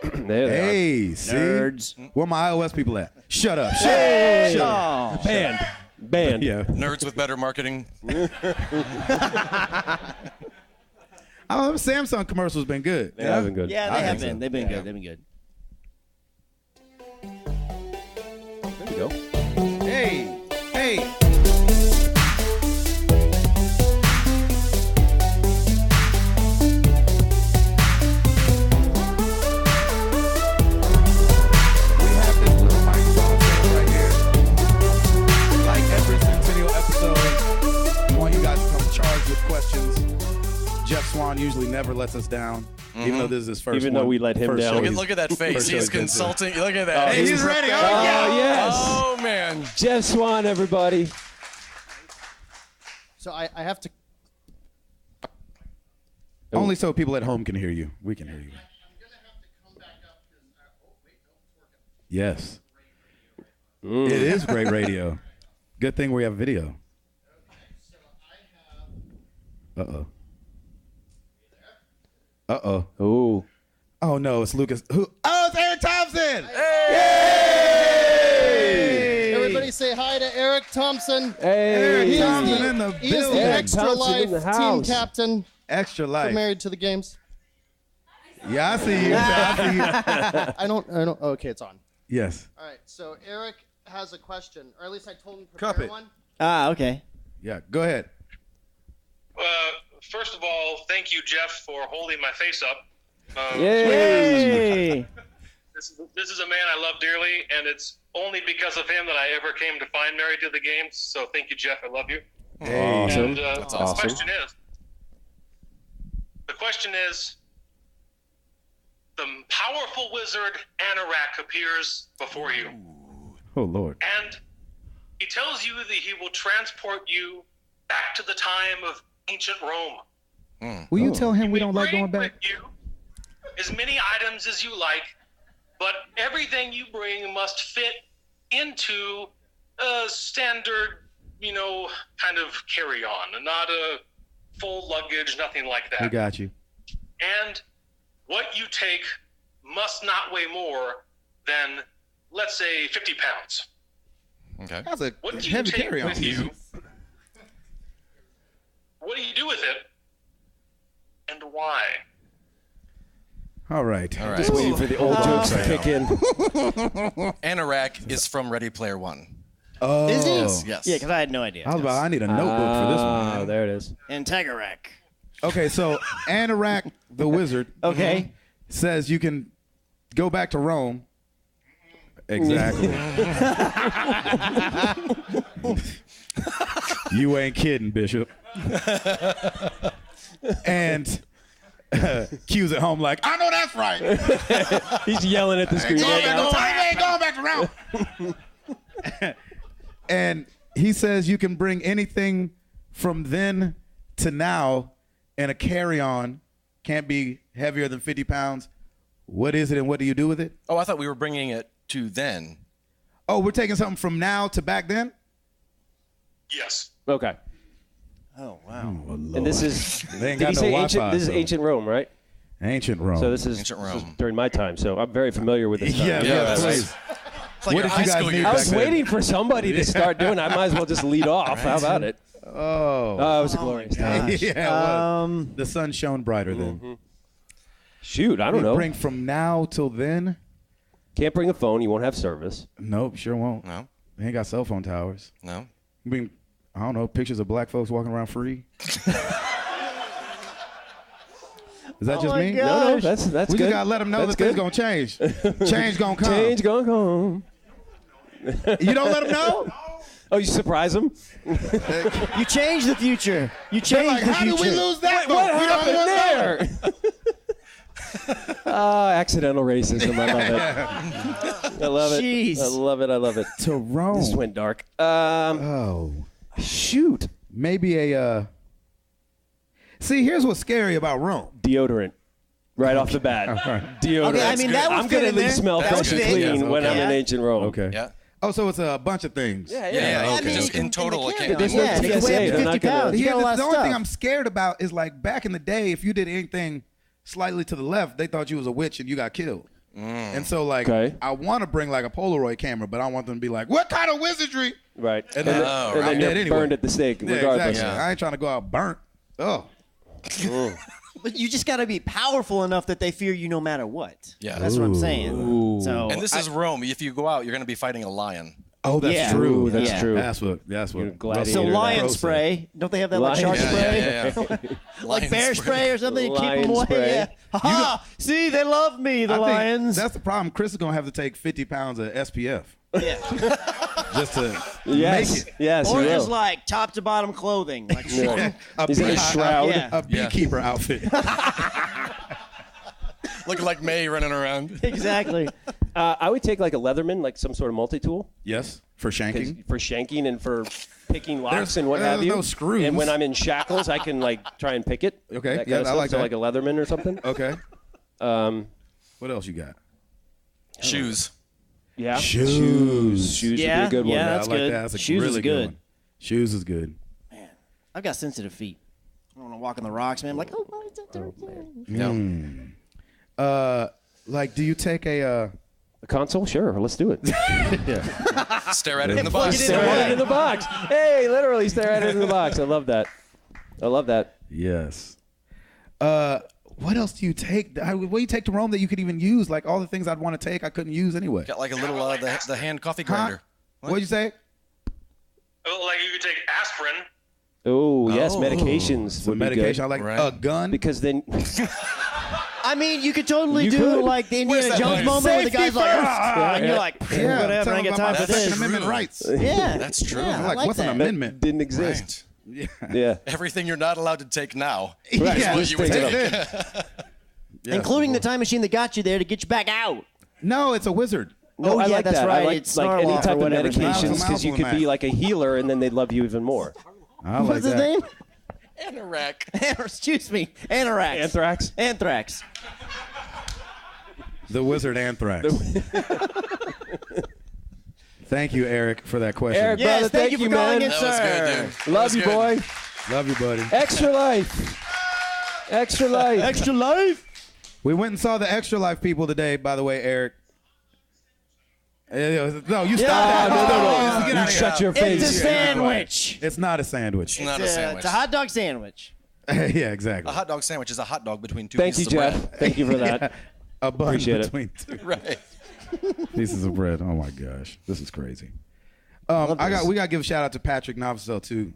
There they are. Hey, see? Nerds. Where my iOS people at? Shut up. Hey! Shut up. Banned. Yeah. Nerds with better marketing. Samsung commercials been good. They have been good. Yeah, I they have think so. been. They've been good. They've been good. There we go. Hey, hey. We have this little microphone set up right here. Like every Centennial episode, we want you guys to come charged with questions. Jeff Swan usually never lets us down, even though this is his first Even though one. we let him First down. show Look at- he's- Look at that face. First show He's he's been to. consulting. Look at that. Hey, he's ready. Oh, Oh, yeah. yes. Oh, man. Jeff Swan, everybody. So I have to. Only so people at home can hear you. We can hear you. I'm gonna have to come back up because. Oh wait, no, it's working. Yes. It is great radio. Good thing we have video. Okay, so I have. Uh-oh. Uh-oh. Ooh. Oh, no, it's Lucas. Who? Oh, it's Eric Thompson! Everybody say hi to Eric Thompson. Hey. Eric He is Thompson in the he is the building. Eric extra Thompson in life the team house. captain Extra for life. Married to the Games. Yeah, I see you. I see you. I don't. Okay, it's on. Yes. All right. So Eric has a question, or at least I told him to Cup prepare it. one. Ah, okay. Yeah, go ahead. First of all, thank you, Jeff, for holding my face up. Yay. This is a man I love dearly, and it's only because of him that I ever came to find Married to the Games. So thank you, Jeff. I love you. Awesome. And That's the awesome. question is, the powerful wizard Anorak appears before you, Oh, Lord. and he tells you that he will transport you back to the time of ancient Rome. Will you tell him we don't like Bring going back? with you as many items as you like, but everything you bring must fit into a standard, kind of carry-on, not a full luggage, nothing like that. We got you. And what you take must not weigh more than, let's say, 50 pounds. Okay. That's a What do you heavy take carry-on. with you? What do you do with it? And why? All right. All Just right. waiting for the old jokes to kick in. Anorak is from Ready Player One. Oh. Is he? Yes. Yeah, because I had no idea. I need a notebook for this one. Oh, there it is. And Tagarak. Okay, so Anorak the wizard Okay. says you can go back to Rome. Exactly. You ain't kidding, Bishop. And Q's at home like, I know that's right. He's yelling at the screen right now. I ain't going back to Rome. And he says you can bring anything from then to now in a carry-on. Can't be heavier than 50 pounds. What is it and what do you do with it? Oh, I thought we were bringing it to then. Oh, we're taking something from now to back then? Yes. Okay. Oh wow. Oh, Lord. And this is. They ain't Did got he no say Wi-Fi, ancient? This is so- ancient Rome, right? Ancient Rome. So this is Ancient this is Rome. during my time. So I'm very familiar with this time. Yeah, Yeah, yeah, that's please. It's like What your did high you guys school need years. I back was then? waiting for somebody to start doing it. I might as well just lead off. How about it? Oh. Oh, it was a glorious time. Gosh. Yeah, it was. The sun shone brighter then. Shoot, I don't know. Bring from now till then? Can't bring a phone. You won't have service. Nope, sure won't. No, They ain't got cell phone towers. no. Bring, I don't know, pictures of black folks walking around free. Is that just my me? God. No, Gosh. that's We good. just gotta let them know That's that things good. gonna change. Change gonna come. Change gonna come. You don't let them know? Oh, you surprise them? You changed the future. You They're changed like, the how did future. we lose that? What vote? We don't happened want there? Accidental racism. I love it. I love it. Jeez. I love it. I love it. to Rome. This went dark. Oh, Shoot. maybe a. See, here's what's scary about Rome. Deodorant. Right off the bat. Deodorant. Okay, I mean, that would I'm fit gonna in at least there. smell That fresh would and fit. clean Yes, when I'm okay. in ancient Rome. Okay. Yeah. Oh, so it's a bunch of things. Yeah, Yeah, I okay. mean, Just in total, it can't There's be no more. Yeah, you can weigh TSA. up to They're not 50 gonna- pounds. You Yeah, got a lot the of only thing stuff. I'm scared about is like back in the day, if you did anything slightly to the left, they thought you was a witch and you got killed. And so like, Okay. I want to bring like a Polaroid camera, but I want them to be like, "What kind of wizardry?" Right. And And, then- then, Oh, and right. then you're Dead anyway. burned at the stake, Yeah, regardless. exactly. I ain't trying to go out burnt. Oh, But you just got to be powerful enough that they fear you no matter what. Yeah. That's what I'm saying. So And this is Rome. If you go out, you're going to be fighting a lion. oh, that's Yeah. true. Ooh, that's Yeah. true. That's what. You're Russell gladiator. so Gator, lion Crowe said. spray. Don't they have that like Lion shark spray? Yeah. Like Lion bear spray or something to keep Lion them away? spray. Yeah. Ha-ha! See, they love me, the I think lions. that's the problem. Chris is gonna have to take 50 pounds of SPF Yeah. just to Yes. make it. Yes. Or he just will. like top to bottom clothing. Like Yeah. A He's in a bee- shroud. Yeah. a beekeeper outfit. Looking like May running around. Exactly. I would take like a Leatherman, like some sort of multi-tool. Yes, for 'Cause shanking. for shanking and for picking locks There's- and what have there's you. no screws. And when I'm in shackles, I can like try and pick it. Okay, That yeah, kind of I stuff. like So that. like a Leatherman or something. Okay. Um, What else you got? Shoes. yeah. Shoes. Shoes would Yeah, be a good one. yeah. I That's like good. that. That's a Shoes is really good. one. Shoes is good. I've got sensitive feet. I don't want to walk on the rocks, man. I'm like, oh, it's a dirt. Yeah. Like, do you take a? A console? Sure. Let's do it. Stare at it in the plug box. it in Stare the at wall. it in the box. Hey, literally stare at it in the box. I love that. I love that. Yes. What else do you take? What do you take to Rome that you could even use? Like all the things I'd want to take, I couldn't use anyway. Got like a little the hand coffee Huh? grinder. What'd you say? Oh, like you could take aspirin. Oh, yes, Oh. medications Some would be medication. I good. like Right. a gun. Because then I mean, you could totally You do could. like the Where's Indiana that Jones line? moment where the Safety guy's like, first. and you're like, Yeah, whatever, tell I ain't them got time about for my Second this. Amendment rights. Yeah, That's true. Yeah, I'm I like, what's an that. amendment? didn't exist. Right. Yeah. Yeah. Everything you're not allowed to take now. Yeah, just you would take take. it. Yeah. Including the time machine that got you there to get you back out. No, it's a wizard. No, Oh, I yeah, like that's that. right. I like It's like any Snarloff type or of whatever his name medications is. because you could be like a healer and then they'd love you even more. I like What's his that. name? Anorak. Excuse me. Anthrax. Anthrax. Anthrax. The wizard Anthrax. Thank you, Eric, for that question. Eric, Yes, brother, thank you for calling man. in, That was sir. good, dude. Love That you, was good. boy. Love you, buddy. Extra life. Extra life. Extra life. We went and saw the Extra Life people today, by the way, Eric. No, you stop that. no. Get You out of shut here. your face. It's a sandwich. It's not a sandwich. It's not a sandwich. It's a hot dog sandwich. Yeah, exactly. A hot dog sandwich is a hot dog between two Thank you, pieces of Jeff. bread. Thank you for that. A bun Appreciate it. between two Right. pieces of bread. Oh my gosh, this is crazy. We got to give a shout out to Patrick Novosel too,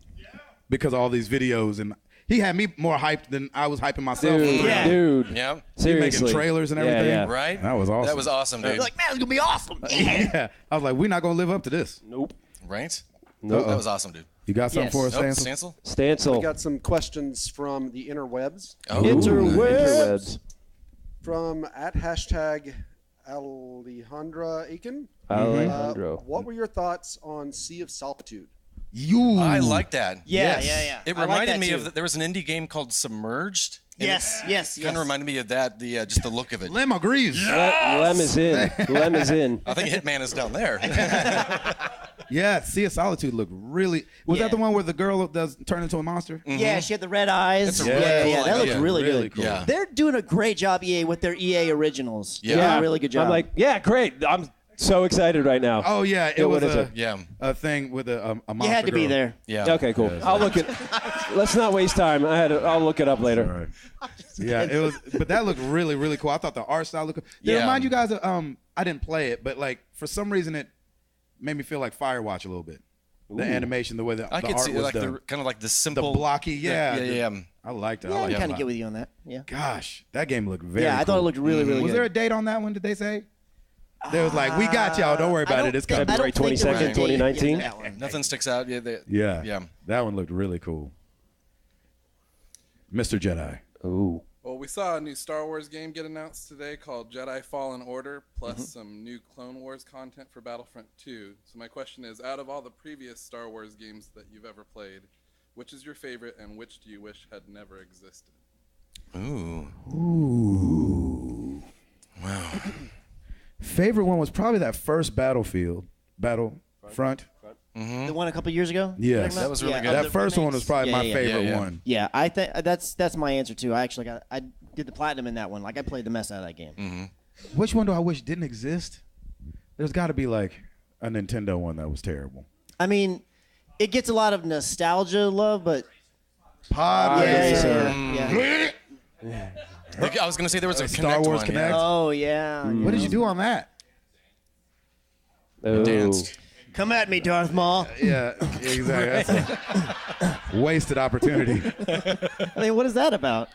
because of all these videos, and he had me more hyped than I was hyping myself. Dude, Yeah. dude. Yeah. Seriously. making trailers and Yeah, everything. yeah. Right? That was awesome. That was awesome, dude. You're like, man, it's gonna be awesome. Yeah, I was like, we're not gonna live up to this. Nope. Right? Nope. That was awesome, dude. You got something Yes. for us, Nope, Stancil? Stancil? Stancil. We got some questions from the interwebs. Oh, Interwebs. From at hashtag Alejandra Aiken. Alejandro. What were your thoughts on Sea of Solitude? You. I like that. Yeah, Yes. yeah. It I like reminded that me too. of there was an indie game called Submerged. and Yes. Kind of reminded me of that. The just the look of it. Lem agrees. Lem is in. Lem is in. I think Hitman is down there. Yeah, Sea of Solitude looked really. Was that the one where the girl does turn into a monster? Yeah, she had the red eyes. It's a really cool That idea. looks really Really good. cool. Yeah. They're doing a great job, EA, with their EA originals. They're doing a really good job. I'm like, yeah, great. I'm so excited right now. Oh yeah, it Yeah, was what is it? a thing with a monster. you had to be girl. there. Yeah. Okay, cool. I'll look it. Let's not waste time. I'll look it up later. All right. Yeah, it was, but that looked really, really cool. I thought the art style looked cool. Did it Yeah. remind you guys of, I didn't play it, but like for some reason it made me feel like Firewatch a little bit. The animation, the way the I the could art see was like done. the kind of like the The simple blocky, yeah. yeah. I liked it. Yeah, I I liked kind it. of get with you on that. Yeah. Gosh, that game looked very Yeah, I thought it cool. looked really, really Was good. there a date on that one, did they say? There was like, we got y'all, don't worry about it, it's coming. February 22nd, 2019? Nothing sticks out. Yeah. Yeah. That one looked really cool. Mr. Jedi. Ooh. Well, we saw a new Star Wars game get announced today called Jedi Fallen Order, plus some new Clone Wars content for Battlefront 2. So my question is, out of all the previous Star Wars games that you've ever played, which is your favorite and which do you wish had never existed? Ooh. Wow. Favorite one was probably that first Battlefront. The one a couple years ago? Yes. That was really good. That first one was probably my favorite yeah. one. Yeah, I think that's my answer too. I did the platinum in that one. Like I played the mess out of that game. Which one do I wish didn't exist? There's got to be like a Nintendo one that was terrible. I mean, it gets a lot of nostalgia love, but Pod Racer. yeah. I was gonna say there was a Star Kinect Wars one, Kinect. Oh yeah. What did you do on that? Ooh. Danced. Come at me, Darth Maul. Yeah, exactly. That's a wasted opportunity. I mean, what is that about?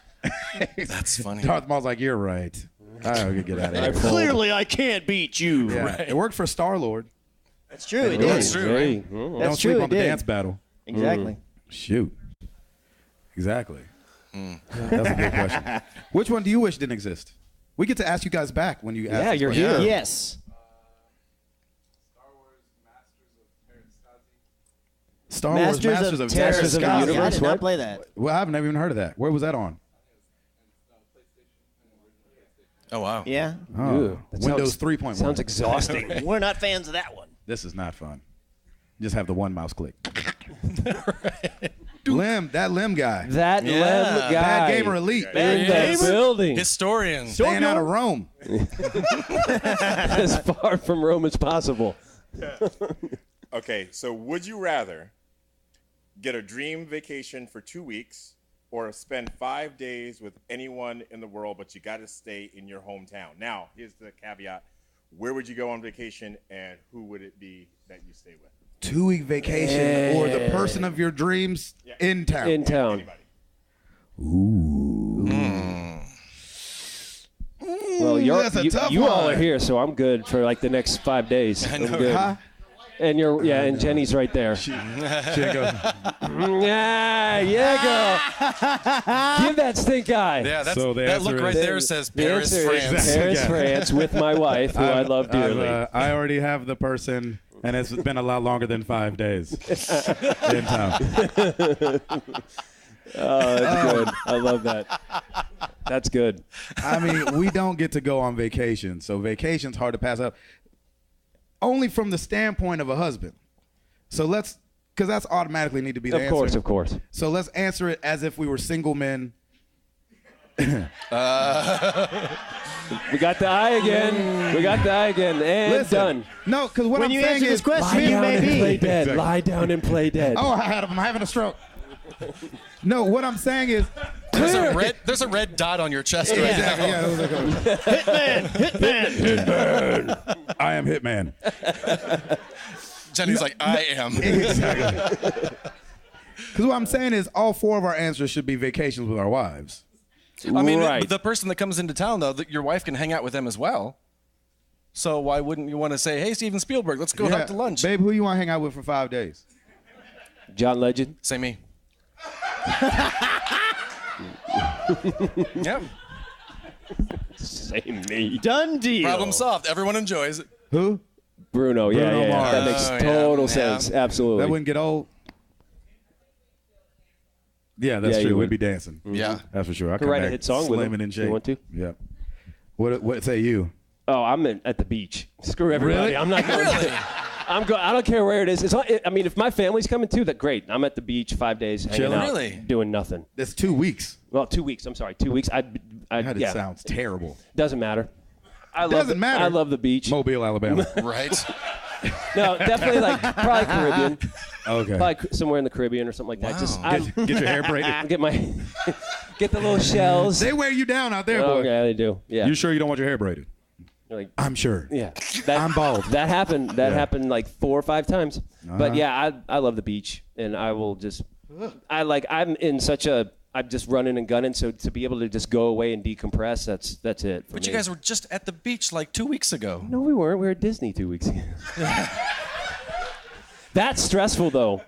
That's funny. Darth Maul's like, you're right. I gotta get out of here. Clearly, I can't beat you. Yeah, it worked for Star-Lord. That's true. It That's did. true. Hey. Don't That's sleep true. on It the did. dance battle. Exactly. Shoot. Exactly. That's a good question. Which one do you wish didn't exist? We get to ask you guys back when you ask. Yeah, this you're question. here. Yes. Star Wars Masters of Terror Masters of the Sky. Universe, I did not what? play that. Well, I haven't even heard of that. Where was that on? Oh wow. Yeah. Oh, Ooh, that Windows sounds- 3.1. Sounds exhausting. We're not fans of that one. This is not fun. Just have the one mouse click. That Lim guy. That Yeah. Lem guy. Bad Gamer Elite. in the building. Historian. Staying out of Rome. As far from Rome as possible. Okay, so would you rather get a dream vacation for 2 weeks or spend 5 days with anyone in the world, but you got to stay in your hometown? Now, here's the caveat. Where would you go on vacation and who would it be that you stay with? 2-week vacation or the person of your dreams in town. In town. Anybody. Well, That's a tough you all one. are here, so I'm good for like the next 5 days. I'm good. Huh? And and Jenny's right there. She goes, Yeah, girl. Give that stink eye. Yeah, that's, So the that answer look right is- there says The Paris, answer is France. Paris, Yeah. France, with my wife, who I love dearly. I already have the person, and it's been a lot longer than 5 days in town. Oh, that's good. I love that. That's good. I mean, we don't get to go on vacation, so vacation's hard to pass up. Only from the standpoint of a husband. So because that's automatically need to be the Of course, answer. of course. So let's answer it as if we were single men. We got the eye again. And Listen, done. No, because what When I'm you saying answer is, this question, Lie you down may and play be. dead. Exactly. Lie down and play dead. oh, I'm having a stroke. No, what I'm saying is, There's a red dot on your chest right now. exactly, yeah, that was like Hitman. I am Hitman. Jenny's like, I am. Exactly. Because what I'm saying is, all 4 of our answers should be vacations with our wives. I mean, Right. the person that comes into town, though, your wife can hang out with them as well. So why wouldn't you want to say, hey, Steven Spielberg, let's go Yeah. out to lunch? Babe, who you want to hang out with for 5 days? John Legend. Say me. Yep. Say me. Done deal. Problem solved. Everyone enjoys it. Who? Bruno. Yeah, Bruno yeah. Mars. That makes Oh, yeah. total Yeah. sense. Absolutely. That wouldn't get old. Yeah, that's Yeah, you true. We'd would. be dancing. Yeah. That's for sure. I Could come write a back hit song with slim him and in if you shape. want to. Yeah. What say you? Oh, I'm at the beach. Screw everybody. Really? I'm not going. I don't care where it is. I mean, if my family's coming too, that great. I'm at the beach 5 days, hanging Chilling. out, Really? doing nothing. That's 2 weeks. Well, 2 weeks. I'm sorry, 2 weeks. That sounds terrible. Doesn't matter. Doesn't matter. I love the beach. Mobile, Alabama. Right? No, definitely probably Caribbean. Okay. Probably somewhere in the Caribbean or something like that. Just Get your hair braided. get the little shells. They wear you down out there, boy. Oh, yeah, they do. Yeah. You sure you don't want your hair braided? Like, I'm sure. yeah. I'm bald. That happened. That happened like 4 or 5 times. But yeah, I love the beach, and I will just. I'm just running and gunning. So to be able to just go away and decompress, that's it. For But me. you guys were just at the beach like 2 weeks ago. No, we weren't. We were at Disney 2 weeks ago. That's stressful, though.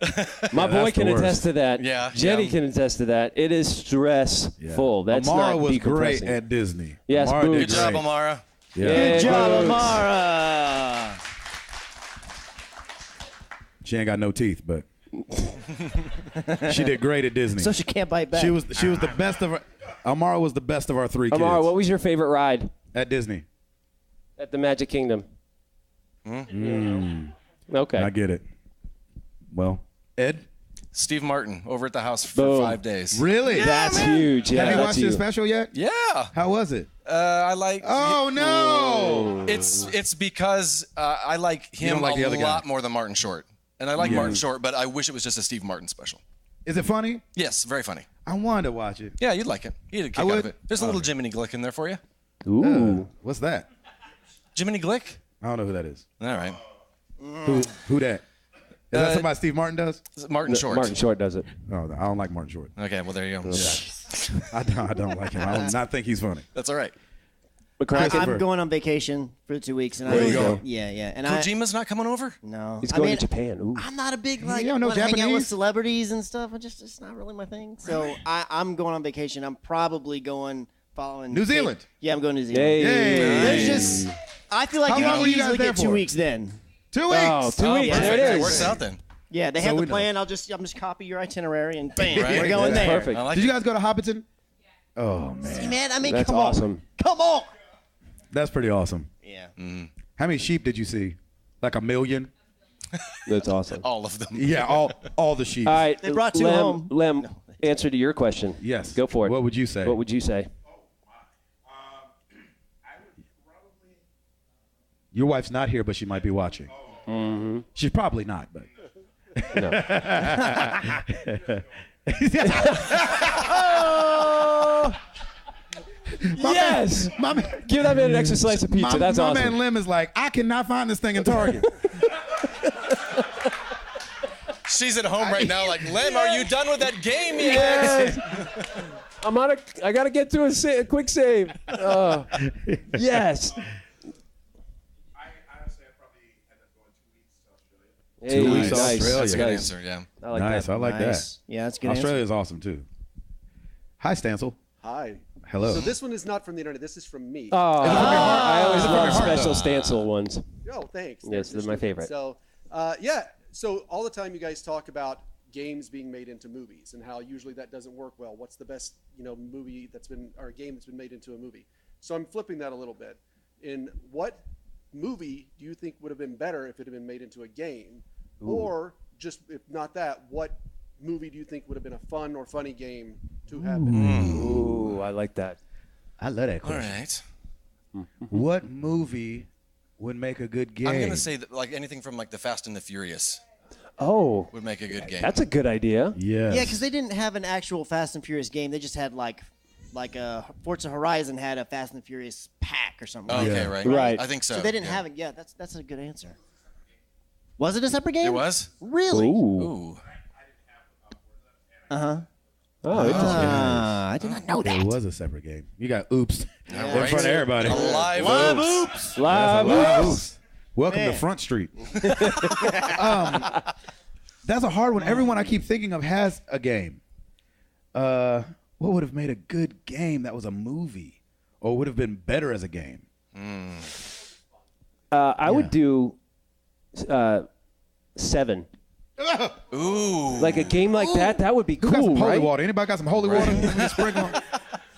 My boy that's can the worst. attest to that. Yeah, Jenny yeah. can attest to that. It is stressful. That's Amara not was great decompressing. at Disney. Yes, Amara boo. did Good job, great. Amara. Yeah. Good job, boots. Amara. She ain't got no teeth, but she did great at Disney. So she can't bite back. She was the best of her. Amara was the best of our 3 kids. Amara, what was your favorite ride at Disney? at the Magic Kingdom? Okay. I get it. Well, Ed? Steve Martin over at the house for Boom. 5 days. Really? That's huge. Yeah, Have you that's watched huge. his special yet? Yeah. How was it? I like. Oh, no. It's because I like him don't like the a other guy. lot more than Martin Short, and I like Martin Short, but I wish it was just a Steve Martin special. Is it funny? Yes, very funny. I wanted to watch it. Yeah, you'd like it. You'd get a kick I out would. of it. There's a little Jiminy Glick in there for you. Ooh. What's that? Jiminy Glick. I don't know who that is. All right. Who that? Is that somebody Steve Martin does? Martin Short. Martin Short does it. Oh, no, I don't like Martin Short. Okay, well there you go. I don't like him. I do not think he's funny. That's all right. I'm going on vacation for 2 weeks, and Where I you going? Yeah. And Kojima's not coming over. no, He's I going mean, to Japan. Ooh. I'm not a big like You don't know wanna hang out with Japanese? celebrities and stuff. It's not really my thing. So I'm going on vacation. I'm probably going following New Zealand. Yeah, I'm going to New Zealand. Yay. There's just I feel like How you long can were you guys easily there get 2 for? weeks then. 2 weeks. Oh, 2 weeks. yeah. There It it is. works out then. Yeah, they So have we the know. plan. I'm just copy your itinerary and bam, Right. we're going That's there. perfect. I like Did it. you guys go to Hobbiton? Oh, man. See, man, I mean, That's come awesome. on, come on. That's pretty awesome. Yeah. How many sheep did you see? Like 1 million? That's awesome. All of them. Yeah, all the sheep. All right. They brought 2 Lem, home. Lem, answer to your question. Yes. Go for it. What would you say? What would you say? Your wife's not here, but she might be watching. Mm-hmm. She's probably not, but. No. Yes. My man, Give that man an extra slice of pizza. That's my awesome. man Lim is like, I cannot find this thing in Target. She's at home right now, like, Lem, are you done with that game yet? I gotta get to a quick save. Yes. I honestly, I'd probably end up going 2 weeks to Australia. Hey, 2 weeks to nice. Australia. That's a good Nice. answer, yeah. I like Nice. that. I like Nice. Yeah, that's a that. good. Australia is awesome, too. Hi, Stancil. Hi. Hello. So this one is not from the internet. This is from me. Oh, I always love heart, special though? Stancil ones. Oh, thanks. Yes, they're my favorite. So, yeah. So all the time you guys talk about games being made into movies and how usually that doesn't work well. What's the best, movie that's been or game that's been made into a movie? So I'm flipping that a little bit. In what movie do you think would have been better if it had been made into a game? Or just if not that, what movie do you think would have been a fun or funny game to have been? Ooh, I like that. I love that All question. right. What movie would make a good game? I'm going to say that, like, anything from, like, The Fast and the Furious Oh, would make a good game. that's a good idea. Yes. Yeah, because they didn't have an actual Fast and Furious game. They just had like Forza Horizon had a Fast and Furious pack or something. Okay, Yeah. right. Right. I think so. So they didn't yeah. have it. Yeah, that's a good answer. Was it a separate game? It was? Really? Ooh. Ooh. Oh, interesting. I did not know It that. was a separate game. You got oops in Right. front of everybody. A live oops. Live. Live Oops. oops. Welcome to Front Street. That's a hard one. Everyone I keep thinking of has a game. What would have made a good game that was a movie, or would have been better as a game? I would do 7. Ooh. Like a game like that. That would be Who got some cool, holy right? water? Anybody got some holy water?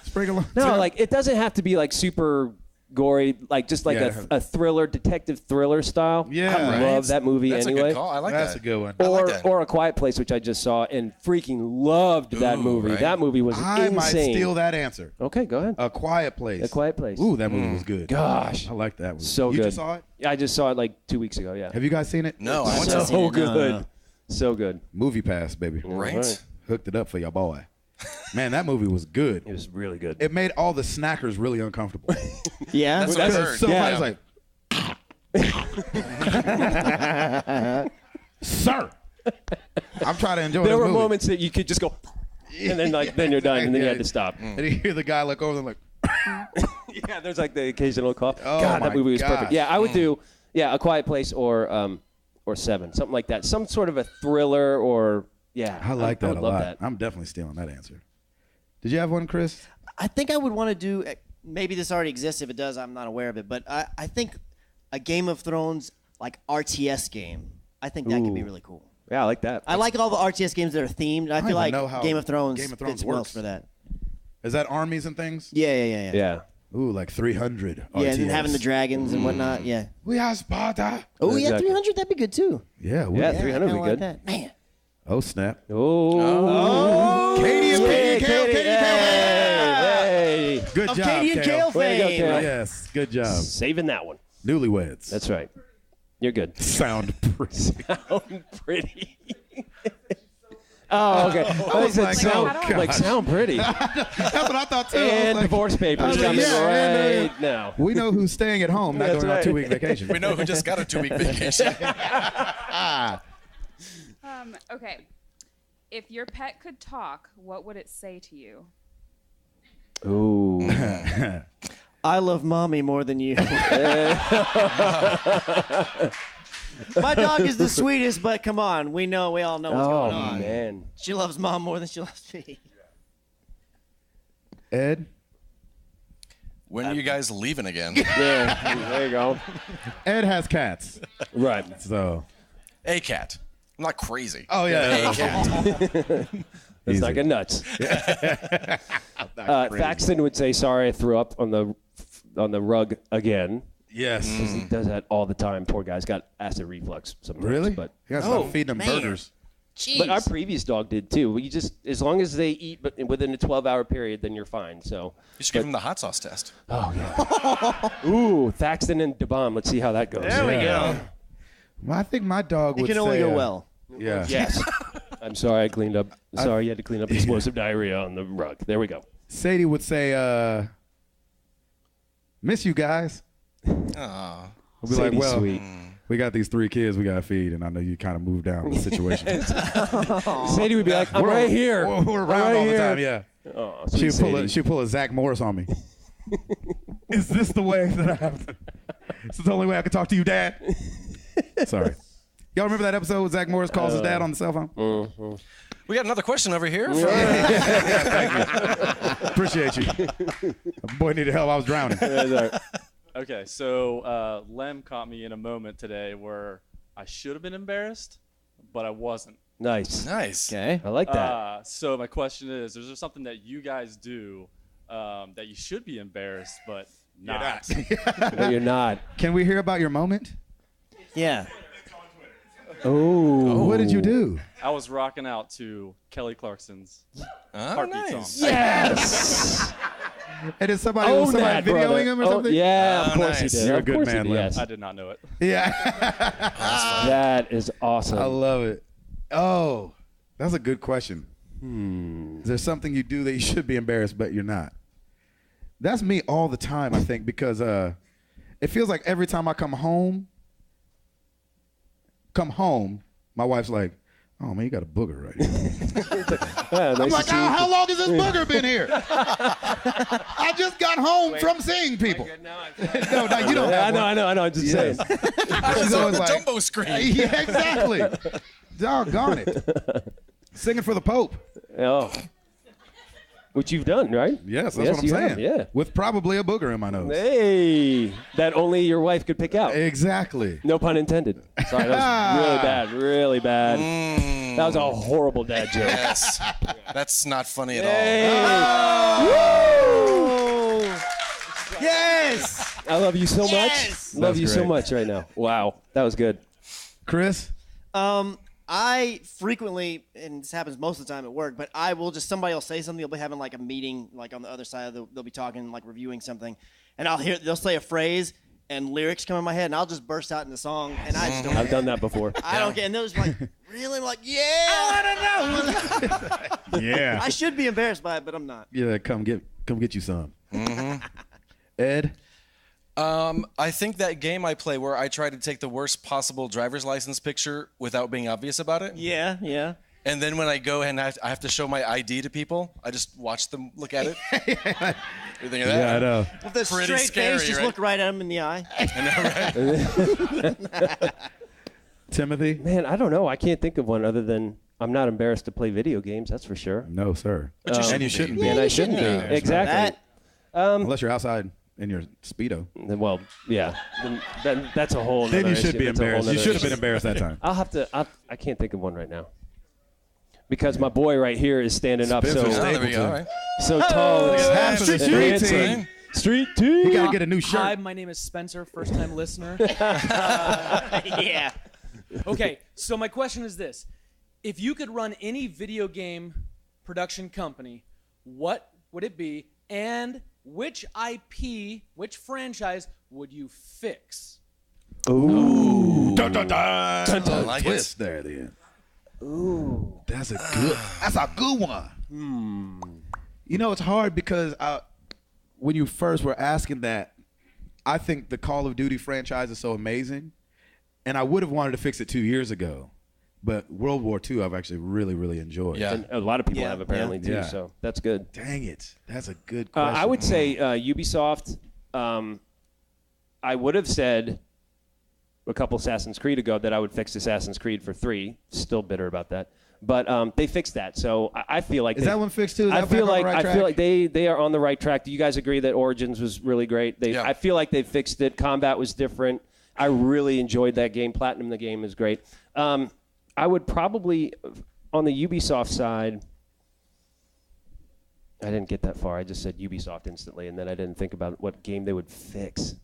Sprinkle on. No, like it doesn't have to be like super gory, like just like a thriller, detective thriller style. Yeah. I love that movie That's anyway. a good call. I like That's that. a good one. I like that. Or A Quiet Place, which I just saw and freaking loved that movie. right. That movie was I insane. might steal that answer. Okay, go ahead. A Quiet Place. A Quiet Place. Ooh, that movie was good. Gosh. I like that movie. So you good. just saw it? Yeah, I just saw it like 2 weeks ago. Yeah. Have you guys seen it? No, I want to. So No, good. no. So good. Movie Pass, baby. Right? Hooked it up for your boy. Man, that movie was good. It was really good. It made all the snackers really uncomfortable. Yeah. That's what I Because heard. somebody's Yeah. like, sir, I'm trying to enjoy There this were movie. moments that you could just go, and then then you're done, and then you had to stop. And you hear the guy look over and like, Yeah, there's like the occasional cough. Oh, God, my that movie was gosh. perfect. Yeah, I would do A Quiet Place or Seven, something like that. Some sort of a thriller or I like that would a love lot. that. I'm definitely stealing that answer. Did you have one, Chris? I think I would want to do. Maybe this already exists. If it does, I'm not aware of it. But I think a Game of Thrones like RTS game. I think that could be Ooh. really cool. Yeah, I like that. I like all the RTS games that are themed. I feel even like know how Game of Thrones Game of Thrones fits well works. for that. Is that armies and things? Yeah. Yeah. Ooh, like 300. Yeah, and then RTS. having the dragons and whatnot. Yeah. We are Sparta. Oh, yeah, Exactly. 300. That'd be good too. Yeah. Yeah, I 300 would kinda be like good. that. Man. Oh, snap. Oh. Katie and Yeah, Katie, Kale, Katie. Katie, Kale. Hey. Good Of job, Katie and Kale. Kale Way to go, fame. Kale. Yes, good job. Saving that one. Newlyweds. That's right. You're good. Sound pretty. Sound pretty. Oh, okay. I was said like, sound, oh, gosh. like sound pretty. That's what I thought too. I was And like, divorce papers I was like, coming yeah, right now. we know who's staying at home, not That's going on a right. 2-week vacation. We know who just got a 2-week vacation. Okay. If your pet could talk, what would it say to you? Ooh. I love mommy more than you. My dog is the sweetest, but come on, we all know what's Oh, going on. man. She loves mom more than she loves me. Ed? When are you guys leaving again? Yeah, there you go. Ed has cats. Right. So. A cat. I'm not crazy. Oh, yeah. A cat. It's not get nuts. Thaxton would say, "Sorry, I threw up on the rug again." Yes. He does that all the time. Poor guy's got acid reflux sometimes. Really? But You gotta stop feeding them burgers. but our previous dog did too. You just as long as they eat, but within a 12-hour period, then you're fine. So. You should give him the hot sauce test. Oh yeah. Ooh, Thaxton and DeBomb. Let's see how that goes. There we go. Well, I think my dog It would can say, only go well. Yeah. Yes. I'm sorry I cleaned up. Sorry you had to clean up explosive diarrhea on the rug. There we go. Sadie would say, miss you guys. Aw. We'll be Sadie's like, well, sweet. we got these 3 kids we got to feed, and I know you kind of moved down with the situation. Sadie would be like, I'm right here. We're I'm around right all the here. time, yeah. Oh, sweet She'd pull a Zach Morris on me. Is this the way that I have to? This is the only way I can talk to you, Dad? Sorry. Y'all remember that episode where Zach Morris calls his dad on the cell phone? We got another question over here. Appreciate you. Boy needed help. I was drowning. Okay, so Lem caught me in a moment today where I should have been embarrassed, but I wasn't. Nice. Nice. Okay. I like that. So my question is there something that you guys do that you should be embarrassed, but not? No, you're not. Can we hear about your moment? Yeah. Oh. What did you do? I was rocking out to Kelly Clarkson's Oh, Heartbeat nice. song. Yes. And is somebody, Own somebody that, videoing brother. him or Oh, something? yeah, of Oh, course nice. he did. You're a Of good course he man, did, Lem. yes. I did not know it. Yeah. That is awesome. I love it. Oh, that's a good question. Is there something you do that you should be embarrassed, but you're not? That's me all the time, I think, because it feels like every time I come home, my wife's like, oh, man, you got a booger right here. Yeah, nice I'm to like, see you. how long has this booger been here? I just got home from seeing people. No, you don't Yeah, have I know. I'm just saying. She's on always the like, jumbo screen. yeah, exactly. Doggone it. Singing for the Pope. Oh. Which you've done, right? Yes, that's Yes, what I'm you saying. have, yeah. With probably a booger in my nose. Hey. That only your wife could pick out. Exactly. No pun intended. Sorry, that was really bad. Really bad. That was a horrible dad joke. Yes. That's not funny at all. Hey. Oh! Yes! I love you so Yes! much. Love That's you so great. much right now. Wow, that was good. Chris? I frequently, and this happens most of the time at work, but I will just, somebody will say something, they'll be having like a meeting, like on the other side, they'll be talking, like reviewing something, and they'll say a phrase, and lyrics come in my head, and I'll just burst out into song, and I just don't I've done that before. I don't get, and they're just like, really? I'm like, yeah, I don't know. Yeah. I should be embarrassed by it, but I'm not. Yeah, come get you some. Ed? I think that game I play where I try to take the worst possible driver's license picture without being obvious about it. Yeah, yeah. And then when I go and I have to show my ID to people, I just watch them look at it. You think of that? Yeah, I know. With a Pretty straight scary, face, just right? look right at him in the eye. I know, right? Timothy? Man, I don't know. I can't think of one other than I'm not embarrassed to play video games. That's for sure. No, sir. But you And you shouldn't be. And I shouldn't be. Yeah, Exactly. Unless you're outside in your Speedo. Well, yeah. Then that's a whole. Then you nother should issue. be That's a whole embarrassed. You nother should have been issue. embarrassed that time. I'll have to. I can't think of one right now. Because my boy right here is standing up Spencer so Oh, there we go. All right. so tall and Half the and street handsome. team. Street team. You got to get a new shirt. Hi, my name is Spencer, first-time listener. Yeah. Okay, so my question is this. If you could run any video game production company, what would it be, and which IP, which franchise would you fix? Dun, dun, dun. I like Twist it. there at the end. Ooh. That's a good one. You know, it's hard because when you first were asking that, I think the Call of Duty franchise is so amazing, and I would have wanted to fix it 2 years ago, but World War II I've actually really, really enjoyed. Yeah. And a lot of people Yeah, have apparently too, yeah. so that's good. Dang it. That's a good question. I would say Ubisoft. I would have said a couple Assassin's Creed ago that I would fix Assassin's Creed for 3. Still bitter about that, but they fixed that. So I feel like Is that one fixed too? Is I that feel back on like the right I track? feel like they are on the right track. Do you guys agree that Origins was really great? Yeah. I feel like they fixed it. Combat was different. I really enjoyed that game. Platinum the game is great. I would probably on the Ubisoft side. I didn't get that far. I just said Ubisoft instantly, and then I didn't think about what game they would fix.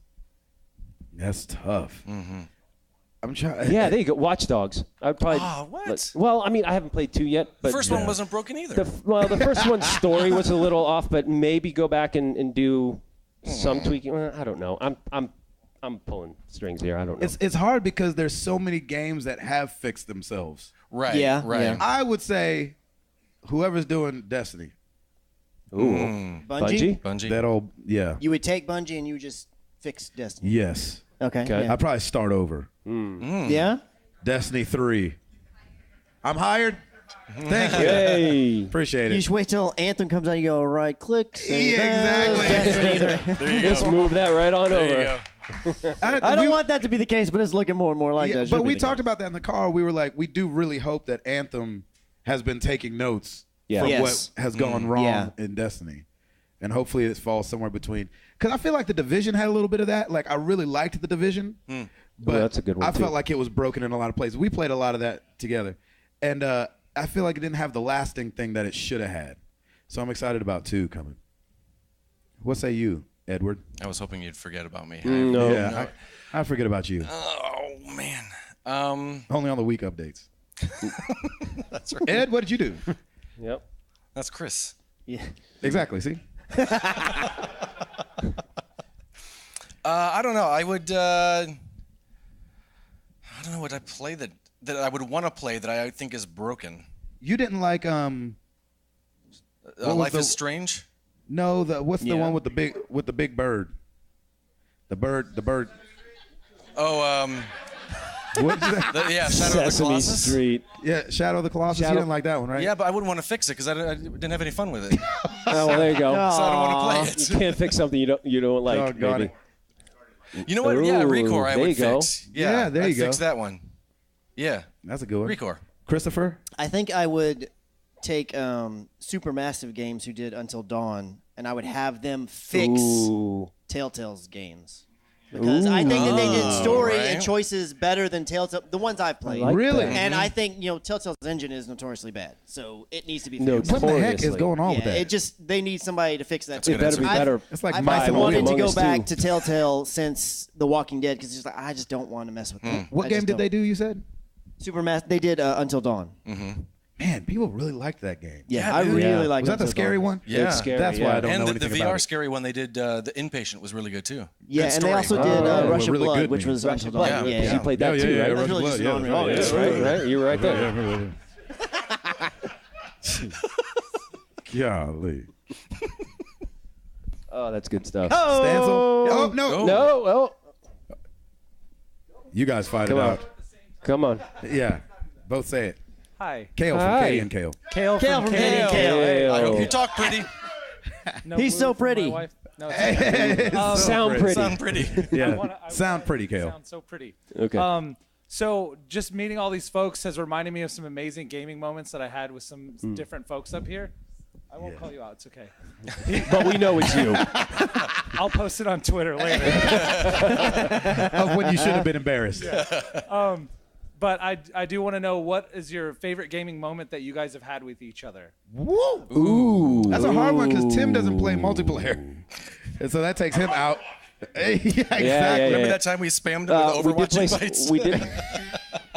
That's tough. I'm trying. Yeah, there you go. Watch Dogs. I'd probably. Oh, what? Well, I mean, I haven't played 2 yet, but The first one wasn't broken either. the first one's story was a little off, but maybe go back and do some tweaking. Well, I don't know. I'm pulling strings here. I don't know. It's hard because there's so many games that have fixed themselves. Right. Yeah, Right. yeah. I would say whoever's doing Destiny. Bungie? Bungie. That old, yeah. You would take Bungie and you would just fix Destiny. Yes. Okay. Okay. Yeah. I'd probably start over. Yeah? Destiny 3. I'm hired. Thank you. Hey. Appreciate You it. just wait till Anthem comes out, you go right click. Save Yeah, as exactly. Destiny. Just move that right on There over. you go. I don't want that to be the case, but it's looking more and more like Yeah, that. but we talked about that in the car. We were like, we do really hope that Anthem has been taking notes Yeah. from Yes. what has gone wrong Yeah. in Destiny. And hopefully it falls somewhere between. Because I feel like The Division had a little bit of that. Like, I really liked The Division. But Well, that's a good one, I too. felt like it was broken in a lot of places. We played a lot of that together. And I feel like it didn't have the lasting thing that it should have had. So I'm excited about 2 coming. What say you, Edward? I was hoping you'd forget about me. No. Yeah, I forget about you. Oh man. Only on the week updates. That's right. Ed, what did you do? Yep. That's Chris. Yeah. Exactly, see? I don't know. I would. I don't know what I play that I would want to play that I think is broken. You didn't like What was Life the- is Strange. no, what's the Yeah. one with the big bird? The bird. Oh, What is that? yeah, Shadow of the Sesame Colossus. Street. Yeah, Shadow of the Colossus. Shadow- You didn't like that one, right? Yeah, but I wouldn't want to fix it because I didn't have any fun with it. Oh, well, there you go. So I don't want to play You it. can't fix something you don't like. Doggone Maybe. it. You know what? Yeah, Ooh, Recore I there would you go. fix. Yeah, there I'd you go. fix that one. Yeah, That's a good one. Recore. Christopher? I think I would take Supermassive Games who did Until Dawn, and I would have them fix Ooh. Telltale's games. Because I think that they did story right. and choices better than Telltale, the ones I've played. like Really? that. And I think, Telltale's engine is notoriously bad. So it needs to be No, fixed. What the heck is Notoriously. going on with Yeah, that? they need somebody to fix that. It better be better. It's like I've mice and wanted to Among go Us back too. to Telltale since The Walking Dead because I just don't want to mess with that. What game did they do, you said? They did Until Dawn. Man, people really liked that game. Yeah, Yeah, I dude. really Yeah. like Was that the Until scary Dawn. one? Yeah. It's scary, That's why I don't And know the anything VR about it. scary one they did, the Inpatient was really good too. Yeah, Good and they story. also did Oh, Rush of really Blood, good which game. was Rush Until of Dawn. Blood. Yeah, You played that too, right? That's Rush really of just Blood, an yeah, on-rail. yeah, That's Right, right. You're right there. Golly. Oh, that's good stuff. Stancil? Oh, no. No, oh, You guys fight come it on. out. Come on. Yeah. Both say it. Hi. Kale from Hi. Katie and Kale. Kale Kale from Katie and Kale. Kale. I hope Kale. you talk pretty. No He's blue so from my pretty. wife. No, it's Sound pretty. Sound pretty. Yeah. I Sound pretty, Kale. Sound so pretty. Okay. So just meeting all these folks has reminded me of some amazing gaming moments that I had with some different folks up here. I won't call you out. It's okay. But we know it's you. I'll post it on Twitter later. Of when you should have been embarrassed. But I do want to know, what is your favorite gaming moment that you guys have had with each other? Woo. Ooh. That's a hard one because Tim doesn't play multiplayer. And so that takes him out. Yeah, exactly. yeah. Remember that time we spammed him with Overwatch invites?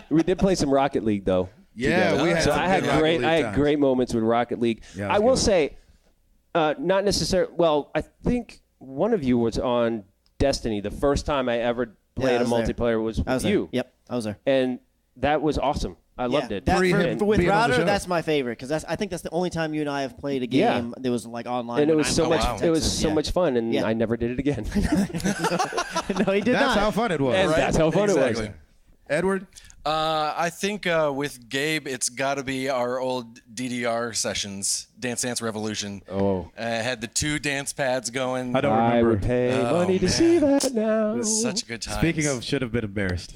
We did play some Rocket League though. Yeah, together. we had So some I had good Rocket great League I had times. great moments with Rocket League. Yeah, it was I will good. say, not necessarily. Well, I think one of you was on Destiny. The first time I ever played I a was there. multiplayer was I was with there. you. Yep, I was there. And that was awesome. I loved it. That Free him with being on the Router, show. that's my favorite because I think that's the only time you and I have played a Yeah. game that was like online. And it when was I'm so going much. to It was Texas. so Yeah. much fun, and Yeah. I never did it again. No, he did That's not. how fun it was. And that's how fun it Exactly. was. Edward? I think with Gabe, it's got to be our old DDR sessions, Dance Dance Revolution. Oh. Had the 2 dance pads going. I don't I remember. would pay Oh, money to man. see that now. It was such a good time. Speaking of should have been embarrassed.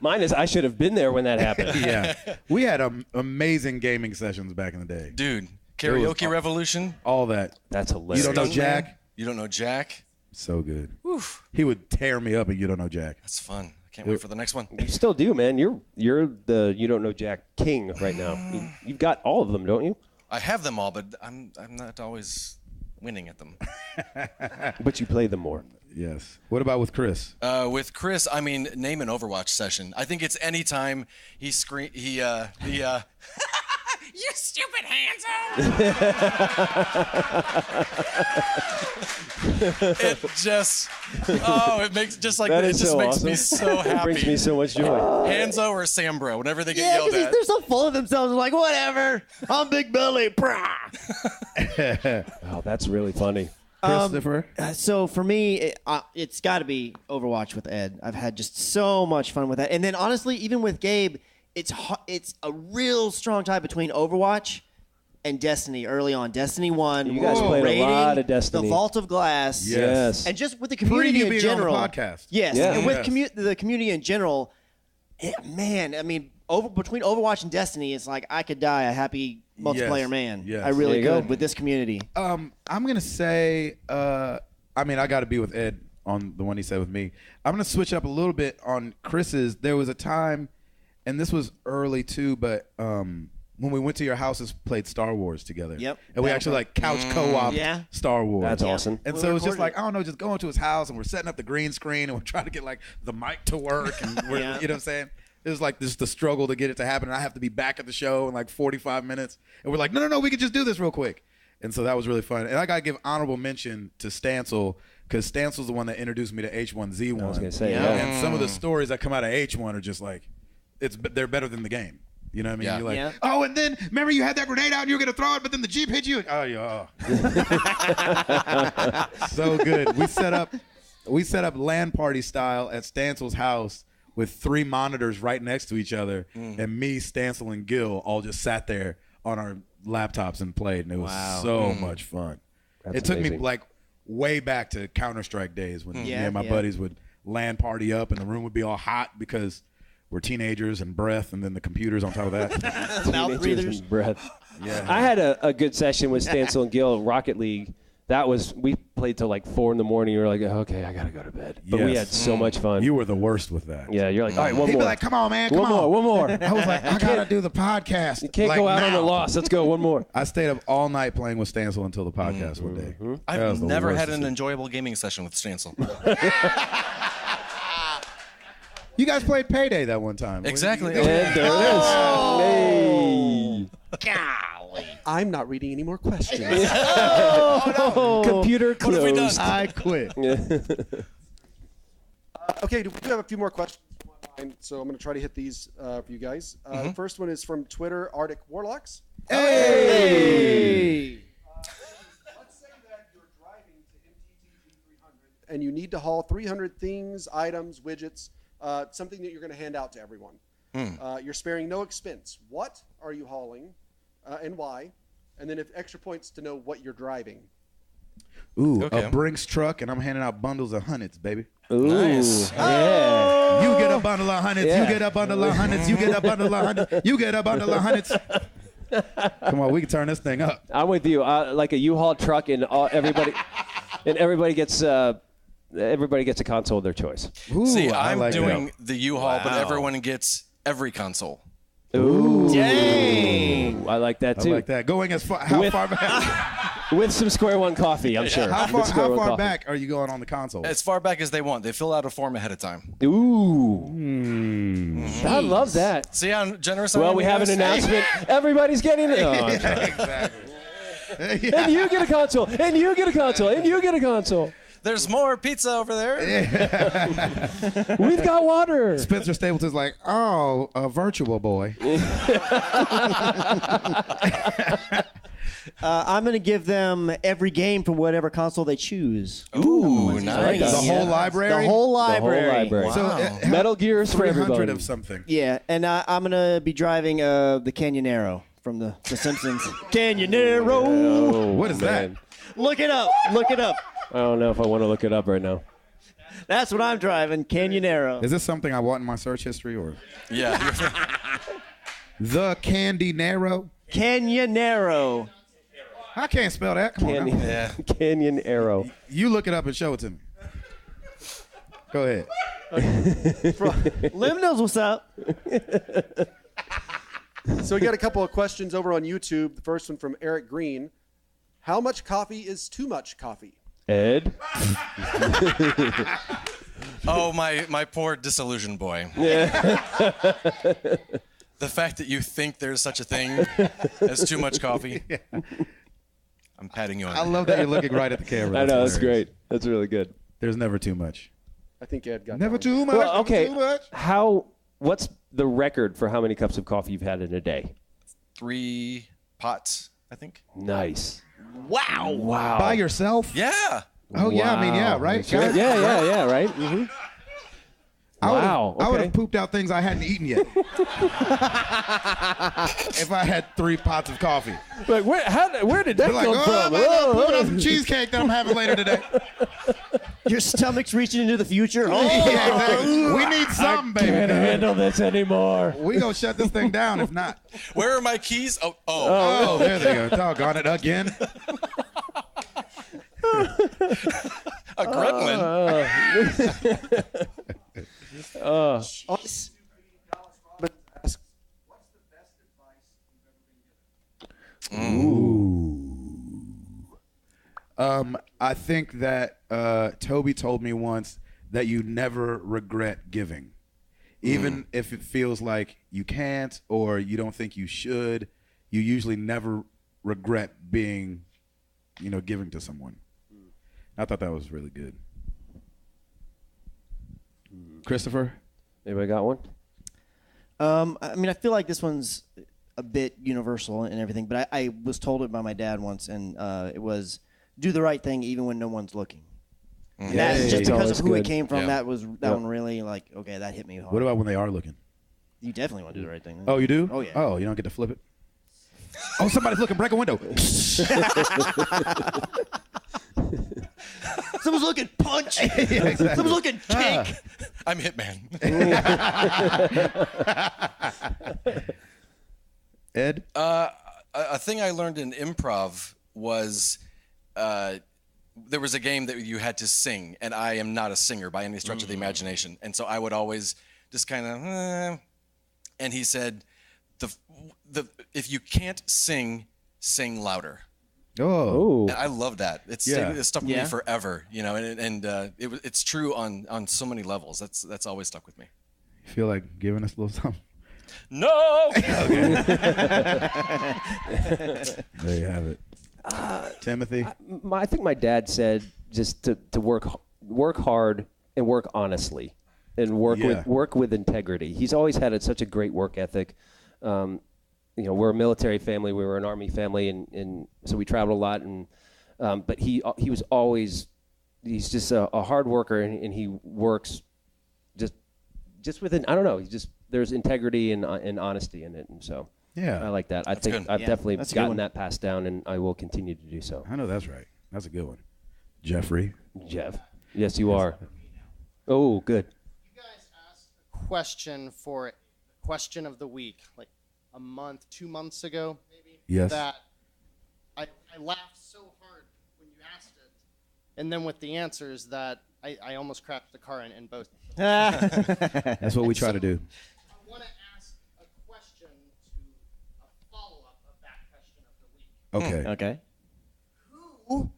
Mine is I should have been there when that happened. Yeah. We had amazing gaming sessions back in the day. Dude, Karaoke Revolution. All that. That's You hilarious. don't know Stuntman. Jack? You don't know Jack? So good. He would tear me up and you don't know Jack. That's fun. I can't wait for the next one. You still do, man. You're the you don't know Jack king right now. You've got all of them, don't you? I have them all, but I'm not always winning at them. But you play them more. Yes. What about with Chris? With Chris, I mean, name an Overwatch session. I think it's any time he you stupid Hanzo! It just, it makes just like That it is just so makes awesome. me so It happy. brings me so much joy. Hanzo or Sambro, whenever they get Yeah, yelled because at. they're so full of themselves. They're like, whatever. I'm Big Billy. Brah. Oh, that's really funny. Christopher? So for me, it's got to be Overwatch with Ed. I've had just so much fun with that. And then honestly, even with Gabe, it's a real strong tie between Overwatch and Destiny early on. Destiny 1. You guys played a raiding lot of Destiny. The Vault of Glass. Yes. And just with the community you in being general. on the podcast. Yes. Yeah. And with Yes. the community in general, man, I mean, between Overwatch and Destiny, it's like I could die a happy multiplayer Yes. man. Yes. I really There you could go. with this community. I'm gonna say, I got to be with Ed on the one he said with me. I'm gonna switch up a little bit on Chris's. There was a time, and this was early too, but when we went to your houses, played Star Wars together. Yep. And we actually like couch co-op Yeah. Star Wars. That's awesome. And We so it was just recorded like, I don't know, just going to his house and we're setting up the green screen and we're trying to get like the mic to work and we're, Yeah. you know what I'm saying? It was like this the struggle to get it to happen, and I have to be back at the show in like 45 minutes. And we're like, no, we can just do this real quick. And so that was really fun. And I gotta give honorable mention to Stancil, because Stancel's the one that introduced me to H1Z1. I was gonna say, Yeah. yeah. And some of the stories that come out of H1 are just like, they're better than the game. You know what I mean? Yeah. You're like, Yeah. oh, and then remember you had that grenade out and you were gonna throw it, but then the Jeep hit you. Oh, yeah. So good. We set up LAN party style at Stancel's house with 3 monitors right next to each other, and me, Stancil, and Gil all just sat there on our laptops and played, and it was so much fun. That's it took me amazing. like way back to Counter-Strike days when me Yeah, and my yeah. buddies would LAN party up, and the room would be all hot because we're teenagers and breath, and then the computers on top of that. Mouth Teenagers breathers. and breath. Yeah. I had a good session with Stancil and Gil in Rocket League. That was we played till like 4 in the morning. You were like, okay, I gotta go to bed. But we Yes. had so much fun. You were the worst with that. Yeah, you're like, all right, one He'd more. be like, come on, man, come on. One more. I was like, I gotta do the podcast. You can't like, go out on now. the loss. Let's go, one more. I stayed up all night playing with Stancil until the podcast one day. That I've was the never worst had an decision. enjoyable gaming session with Stancil. You guys played Payday that one time. Exactly. And there it is. Hey. Golly. I'm not reading any more questions. Computer What have we done? closed. I quit. Okay, we do have a few more questions online, so I'm going to try to hit these for you guys. The first one is from Twitter, Arctic Warlocks. Hey! Let's say that you're driving to MTTG 300 and you need to haul 300 things, items, widgets, something that you're going to hand out to everyone. You're sparing no expense. What are you hauling and why? And then if extra points to know what you're driving. Ooh, Okay. a Brinks truck, and I'm handing out bundles of hundreds, baby. Ooh, Nice. yeah. You get a bundle of hundreds. Yeah. You get a bundle of hundreds. You get a bundle of hundreds. You get a bundle of hundreds. Come on, we can turn this thing up. I'm with you. Like a U-Haul truck, and everybody gets a console of their choice. Ooh, See, I I'm like doing that. the U-Haul, but everyone gets every console. Ooh, Dang. I like that I too. like that. Going as far, how With- far back? With some Square One coffee, I'm sure. How With Square far One coffee. back are you going on the console? As far back as they want. They fill out a form ahead of time. Ooh, I love that. See how generous I am? Well, we you have an guys? announcement. Everybody's getting it. Oh, I'm sorry. Exactly. And you get a console. And you get a console. And you get a console. There's more pizza over there. We've got water. Spencer Stapleton's like, oh, a virtual boy. I'm going to give them every game from whatever console they choose. Ooh, nice. The whole library? The whole The library. whole library. So, Metal Gears for 300 everybody. of something. Yeah, and I'm going to be driving the Canyonero from the Simpsons. Canyonero. Oh, What is that? man. Look it up. Look it up. I don't know if I want to look it up right now. That's what I'm driving, Canyonero. Is this something I want in my search history or Yeah. the Candy Narrow? Canyonero. I can't spell that. Come on. Canyon, now. Yeah. Canyon Arrow. You look it up and show it to me. Go ahead. Lim knows what's up. So we got a couple of questions over on YouTube. The first one from Eric Green. How much coffee is too much coffee? Ed? Oh, my poor disillusioned boy. Yeah. The fact that you think there's such a thing as too much coffee. I'm patting you on I the love that you're looking right at the camera. I know, that's hilarious. great. That's really good. There's never too much. I think Ed got Never that one. too much. Well, okay. Never too much. What's the record for how many cups of coffee you've had in a day? 3 pots, I think. Nice. Wow. Wow. By yourself? Yeah. Oh, yeah. I mean, yeah, Wow. right? Sure. Guys? Yeah, right? Mm-hmm. Wow. I would Okay. have pooped out things I hadn't eaten yet. If I had 3 pots of coffee. Like, where did that Be like, come oh, from? man, I'm pooping out some cheesecake that I'm having later today. Your stomach's reaching into the future. Yeah, exactly. We need something, baby. Can't handle this anymore. We gonna shut this thing down if not. Where are my keys? Oh. Oh, there they go. Doggone it again. A gremlin. I think that Toby told me once that you never regret giving. Even if it feels like you can't or you don't think you should, you usually never regret being, giving to someone. I thought that was really good. Christopher? Anybody got one? I mean, I feel like this one's a bit universal and everything, but I was told it by my dad once, and it was do the right thing even when no one's looking. And that's Yay. just because Always of who it good. came from. Yeah. That one really okay. That hit me hard. What about when they are looking? You definitely want to do the right thing. Oh, you do? Oh, yeah. Oh, you don't get to flip it? Oh, somebody's looking. Break a window. Someone's looking. Punch. Yeah, exactly. Someone's looking. Kick. I'm Hitman. Ed? A thing I learned in improv was there was a game that you had to sing, and I am not a singer by any stretch of the imagination, and so I would always just kind of. And he said, if you can't sing, sing louder. Oh, and I love that. It's stuck with me forever, and it's true on so many levels. That's always stuck with me. You feel like giving us a little something? No. There you have it. Timothy? I think my dad said just to work hard and work honestly and work with integrity. He's always had such a great work ethic. We're a military family. We were an Army family, and so we traveled a lot. And but he was always he's just a hard worker, and he works just within. I don't know. There's integrity and honesty in it, and so I like that. I think good. I've definitely gotten that passed down, and I will continue to do so. I know that's right. That's a good one. Jeffrey? Jeff. Yes, you are. Oh, good. You guys asked a question for question of the week, like a month, 2 months ago, maybe. Yes. That I laughed so hard when you asked it, and then with the answers that I almost crashed the car in both. That's what we try to do. I want to ask a question to a follow-up of that question of the week. Okay. Okay. Who?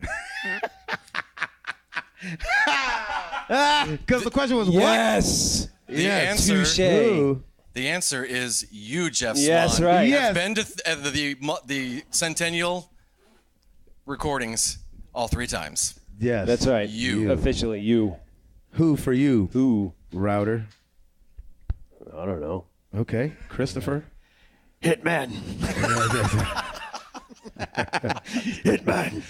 Because the question was yes. The answer. Touché. The answer is you, Jeff Yes, Swan. right. Yes. I've been to the Centennial recordings all 3 times. what? Yes. That's right. You. Officially, you. Who for you? Who? Router. I don't know. Okay. Christopher? Hitman. Hitman.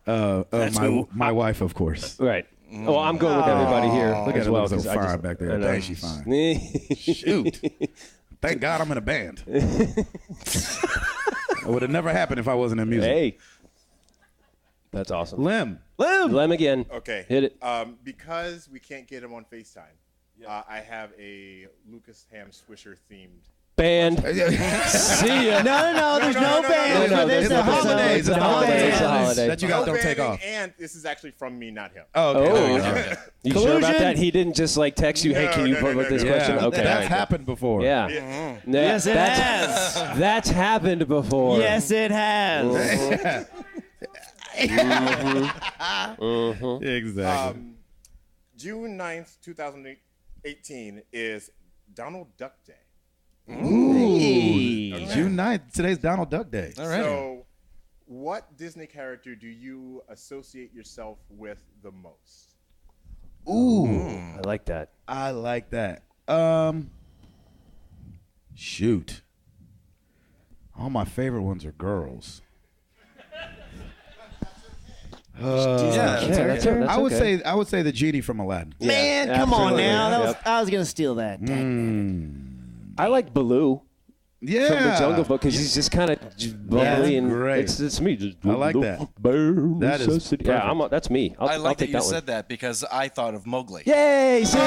I'm Hitman. My wife, of course. Right. Well, I'm going with everybody here. Look at as her well, looking so 'cause I fine just- back there. I know. Dang, she fine. Shoot. Thank God I'm in a band. It would have never happened if I wasn't in music. Hey. That's awesome. Lem. Lem again. Okay. Hit it. Because we can't get him on FaceTime, I have a Lucas Ham Swisher themed. Band. See ya. No, there's no band. No, It's the holidays. It's the holidays. It's the holidays. That you guys don't take banding, off. And this is actually from me, not him. Oh, okay. Oh, Okay. You sure about Collusion? that? He didn't just text you, hey, No, can you no, put no, with this no, no. question? Yeah, Okay. that's all right, happened before. Yeah. Yes, it has. That's happened before. Yes, it has. Exactly. June 9th, 2018 is Donald Duck Day. Ooh. June 9th. Today's Donald Duck Day. All right. So, what Disney character do you associate yourself with the most? Ooh. I like that. I like that. Shoot. All my favorite ones are girls. That's I would okay. say the genie from Aladdin. Man, come on absolutely. now. Yep. I was gonna steal that. I like Baloo Yeah. from the Jungle Book because he's just kind of bubbly and great. it's me. Just I like that. That is perfect. Yeah, that's me. I I'll like that take you that one. said that because I thought of Mowgli. Yay! See?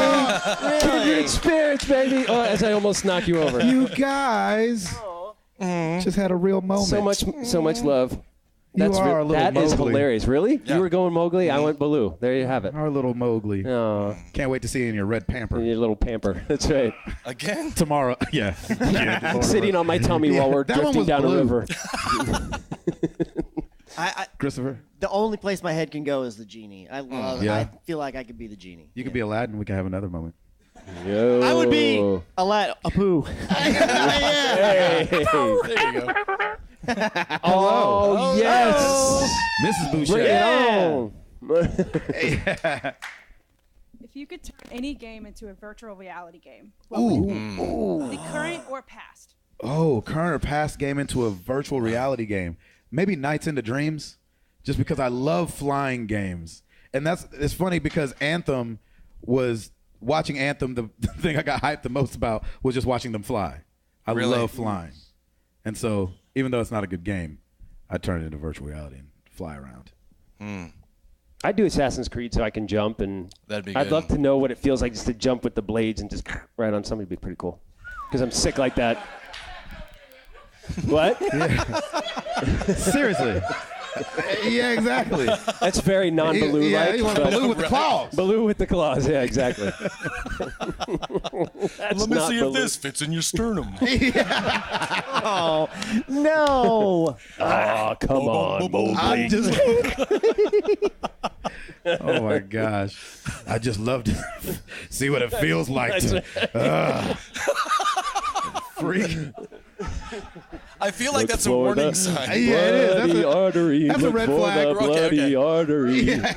Kindred spirits, baby. Oh, as I almost knock you over. You guys just had a real moment. So much love. You are a little that is Mowgli. hilarious. Really? Yeah. You were going Mowgli. I went Baloo. There you have it. Our little Mowgli. Oh, Can't wait to see you in your red pamper. your little pamper. That's right. Again? Tomorrow. Yeah. Sitting on my tummy while we're that one drifting was down blue. a river. Christopher, The only place my head can go is the genie. I love. Yeah. I feel like I could be the genie. you could be Aladdin. We can have another moment. Yo. I would be Apu. Hey. There you go. Oh, yes. Mrs. Bring Boucher. it on. If you could turn any game into a virtual reality game, what would it be? The current or past? Oh, current or past game into a virtual reality game. Maybe Nights into Dreams, just because I love flying games. And it's funny because watching Anthem, the thing I got hyped the most about was just watching them fly. I Really? love flying. And so even though it's not a good game, I turn it into virtual reality and fly around. I'd do Assassin's Creed so I can jump, and That'd be I'd good. love to know what it feels like just to jump with the blades and just right on somebody. Would be pretty cool. Because I'm sick like that. What? Seriously. Yeah, exactly. That's very non-Baloo-like. Yeah, you want Baloo with the claws. Baloo with the claws. Yeah, exactly. Let me see if this fits in your sternum. Oh no! Oh, come on, Mowgli. I'm just. Oh my gosh! I just love to see what it feels like to freak. I feel like that's a warning sign. Yeah, it is. That's a artery. that's a red flag. Bloody artery. Yeah.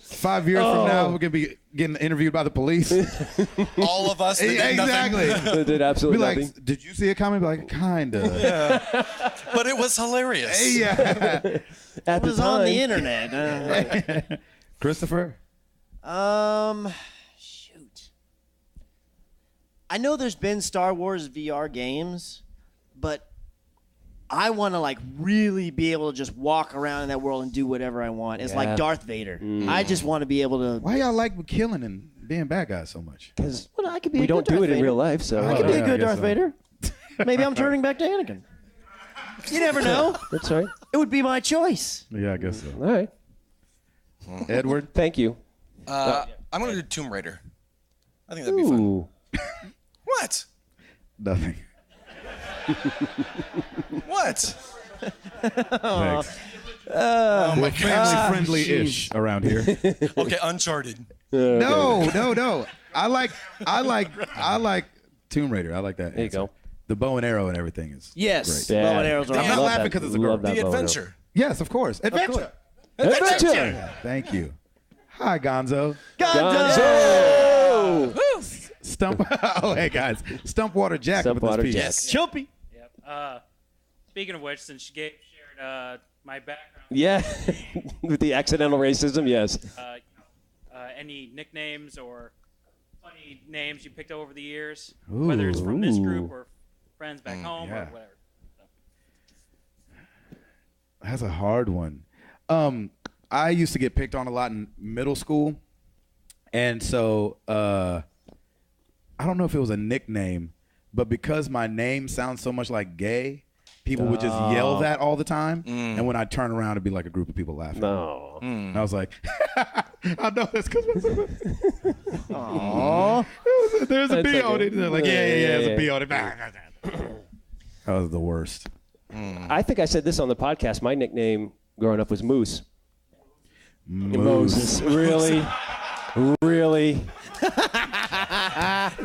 5 years from now, we're gonna be getting interviewed by the police. All of us. That did Exactly. They did absolutely Be like, nothing. did you see it coming? Be like, kinda. Yeah. But it was hilarious. Yeah. At It was the on the time. internet. Christopher. Shoot. I know there's been Star Wars VR games, but I want to like really be able to just walk around in that world and do whatever I want. It's Yeah. like Darth Vader. I just want to be able to. Why y'all like killing and being bad guys so much? Because Well, I could be. we a don't good do Darth it in Vader. real life, so I could be yeah, a I good guess Darth so. Vader. Maybe I'm turning back to Anakin. You never know. that's right. It would be my choice. Yeah, I guess so. All right. Edward. Thank you. I'm gonna do Tomb Raider. I think that'd be fun. Ooh. What? Nothing. What? Thanks. Oh my We're family friendly-ish around here. Okay, Uncharted. No. I like Tomb Raider. I like that. There you go. The bow and arrow and everything is Yes. great. Yeah. Bow and arrows are I'm not Love laughing that- because it's a girl. love that The bow and arrow. adventure. Yes, of course. Adventure. Adventure. Thank you. Hi, Gonzo. Gonzo. Stump. Oh, hey guys. Stumpwater Jack with Stumpwater this Jack. piece. Chumpy. Yep. Speaking of which, since you shared my background, Yeah. With the accidental racism, yes. any nicknames or funny names you picked up over the years, whether it's from this group or friends back home or whatever. That's a hard one. I used to get picked on a lot in middle school, and so I don't know if it was a nickname, but because my name sounds so much like gay, people would just yell that all the time. And when I turn around, it'd be like a group of people laughing. No. And I was like, I know this because Aww. there's a That's B on okay. it. They're like, yeah, there's a B on it. That was the worst. I think I said this on the podcast. My nickname growing up was Moose. Moses. Really? Really? He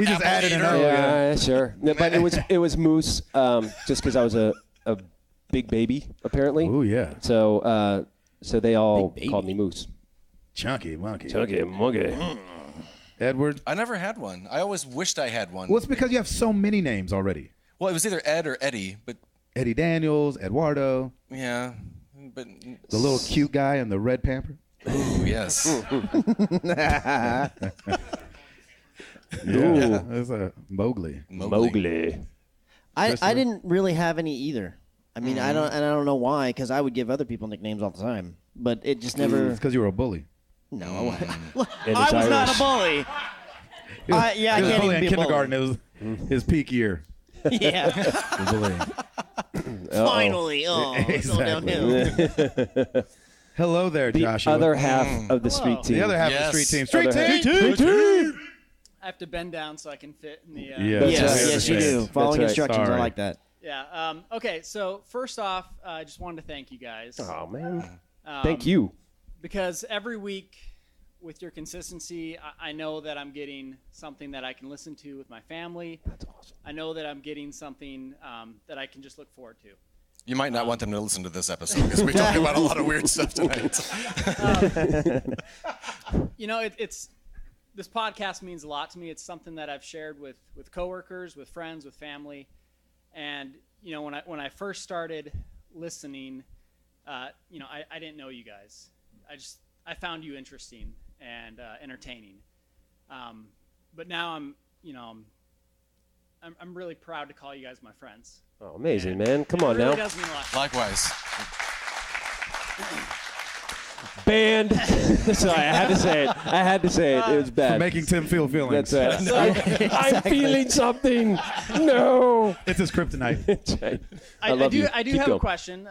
just added an O. Yeah, sure. No, but it was Moose, just because I was a big baby, apparently. Oh yeah. So they all called me Moose. Chunky monkey. Chunky monkey. Edward. I never had one. I always wished I had one. Well, it's because you have so many names already. Well, it was either Ed or Eddie, but Eddie Daniels, Eduardo, yeah, but the little cute guy in the red pamper. ooh, yes. Yeah, it's a Mowgli. Mowgli. I didn't really have any either. I mean, I don't know why, because I would give other people nicknames all the time, but it just never. It's because you were a bully. No, And I it's was not Irish. a bully. He was Yeah, I a can't bully even in be a kindergarten. It was his peak year. bully. Yeah. The bullying. Finally, it's all downhill. Hello there, The Joshua. other half of the street team. The other half Yes. of the street team. Street Other team. I have to bend down so I can fit in the. Yeah. That's Yes, right. yes, you That's do. right. Following right. instructions, Sorry. I like that. Yeah. Okay. So first off, I just wanted to thank you guys. Oh man. Um, Thank you. Because every week, with your consistency, I know that I'm getting something that I can listen to with my family. That's awesome. I know that I'm getting something that I can just look forward to. You might not want them to listen to this episode because we talk about a lot of weird stuff tonight. You know, it's this podcast means a lot to me. It's something that I've shared with coworkers, with friends, with family, and you know, when I first started listening, you know, I didn't know you guys. I found you interesting and entertaining, but now I'm really proud to call you guys my friends. Oh, amazing, man. Come on It really now. does mean a lot. Likewise. Band. Sorry, I had to say it. It was For bad. making Tim feel feelings. That's right. I'm feeling something. No. It's his kryptonite. That's right. I love do you. I do Keep have going. a question.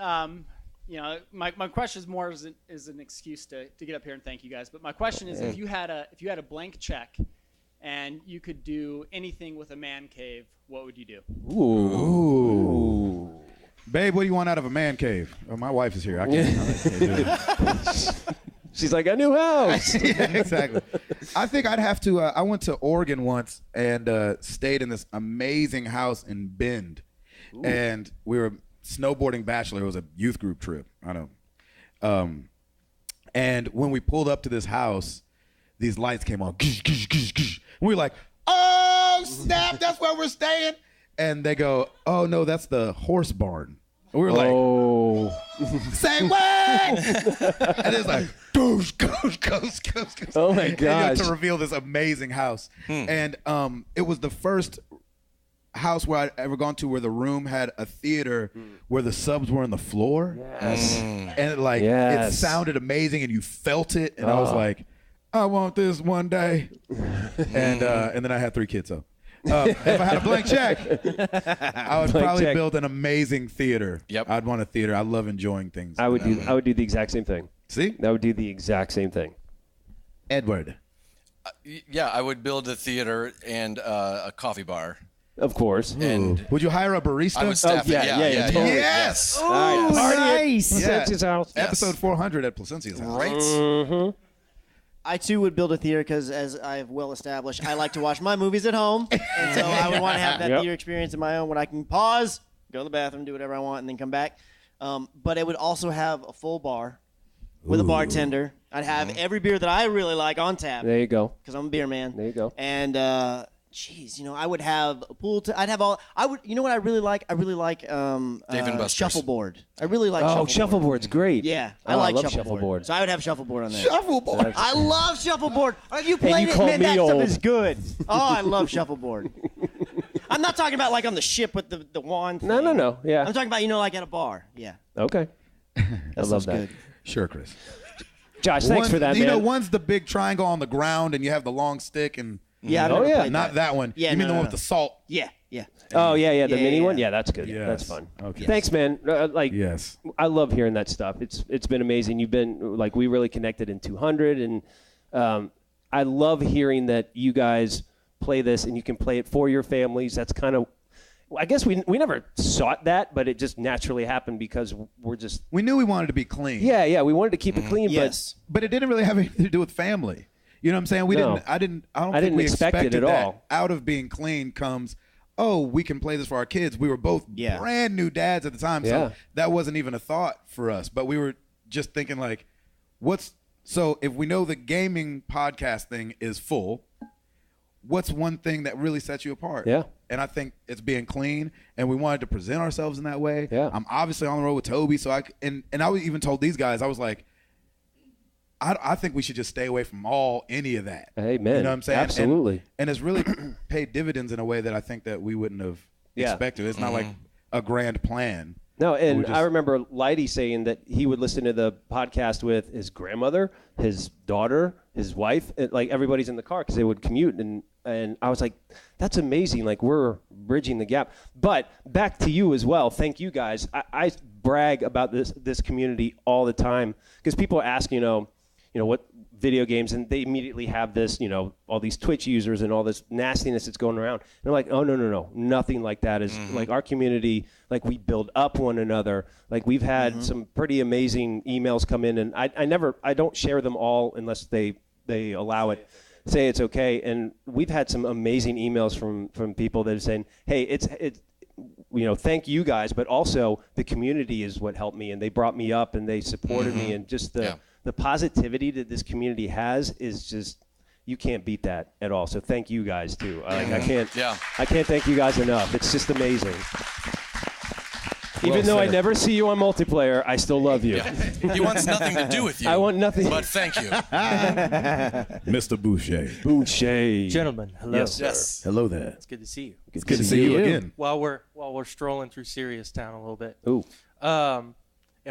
my question is more as an excuse to get up here and thank you guys. But my question is, if you had a blank check and you could do anything with a man cave, what would you do? Ooh. Babe, what do you want out of a man cave? Oh, my wife is here. I can't do it. She's like, a new house. Yeah, exactly. I think I'd have to. I went to Oregon once and stayed in this amazing house in Bend. Ooh. And we were snowboarding bachelor. It was a youth group trip. I know. And when we pulled up to this house, these lights came on. We were like, oh, snap, that's where we're staying. And they go, oh, no, that's the horse barn. And we were like, say what? And it's like, ghost. Oh, my gosh. To reveal this amazing house. And it was the first house where I'd ever gone to where the room had a theater where the subs were on the floor. Yes. And it sounded amazing and you felt it. And I was like, I want this one day. And then I had 3 kids, so. If I had a blank check, I would probably build an amazing theater. Yep. I'd want a theater. I love enjoying things. I would do the exact same thing. See? I would do the exact same thing. Edward. Yeah, I would build a theater and a coffee bar. Of course. And would you hire a barista? I would staff it. Yeah. Totally. Yes. Ooh, nice. Placencia's house. Episode 400 at Placencia's house. Right. Mm-hmm. I too would build a theater because, as I've well established, I like to watch my movies at home, and so I would want to have that theater experience of my own, when I can pause, go to the bathroom, do whatever I want, and then come back. But it would also have a full bar with a bartender. I'd have every beer that I really like on tap. There you go. Because I'm a beer man. There you go. And I would have a pool. I'd have all. I would. You know what I really like? I really like Dave and Buster's. shuffleboard. I really like. Shuffleboard's great. Yeah, I love like shuffleboard. So I would have shuffleboard on there. Shuffleboard. I love shuffleboard. Have you played you it? call Man, me that old. stuff is good. Oh, I love shuffleboard. I'm not talking about like on the ship with the wand thing. No. Yeah. I'm talking about like at a bar. Yeah. Okay. I love that. Good. Sure, Chris. Josh, thanks for that, man. One's the big triangle on the ground and you have the long stick and. Yeah. I've never played Not that one. Yeah. You mean the one with the salt? Yeah. Oh, yeah. The mini one? yeah. Yeah, that's good. Yes. That's fun. Okay. Thanks, man. Yes. I love hearing that stuff. It's been amazing. You've been, we really connected in 200, and I love hearing that you guys play this and you can play it for your families. That's kind of, I guess we never sought that, but it just naturally happened because we knew we wanted to be clean. Yeah. We wanted to keep it clean, but it didn't really have anything to do with family. You know what I'm saying? I don't think we expect it expected at that. all. Out of being clean comes, we can play this for our kids. We were both brand new dads at the time, so that wasn't even a thought for us. But we were just thinking so if we know the gaming podcast thing is full, what's one thing that really sets you apart? Yeah. And I think it's being clean, and we wanted to present ourselves in that way. Yeah. I'm obviously on the road with Toby, so I even told these guys, I was like, I think we should just stay away from any of that. Amen. You know what I'm saying? Absolutely. And it's really paid dividends in a way that I think that we wouldn't have expected. It's not like a grand plan. No, and I remember Lighty saying that he would listen to the podcast with his grandmother, his daughter, his wife, and, everybody's in the car because they would commute. And I was like, that's amazing. We're bridging the gap. But back to you as well. Thank you guys. I brag about this community all the time because people ask, what video games, and they immediately have this, all these Twitch users and all this nastiness that's going around. And they're like, oh, no, nothing like that is our community. We build up one another. We've had some pretty amazing emails come in, and I don't share them all unless they allow it. Say it's okay. And we've had some amazing emails from people that are saying, hey, it's thank you guys, but also the community is what helped me, and they brought me up and they supported me, and just the positivity that this community has is just, you can't beat that at all. So thank you guys too. I can't thank you guys enough. It's just amazing. Even though I never see you on multiplayer, I still love you. He wants nothing to do with you. I want nothing. But thank you. Mr. Boucher. Gentlemen, hello. Yes. Hello there. It's good to see you. It's good to see you again. While we're strolling through Serious Town a little bit. Ooh. And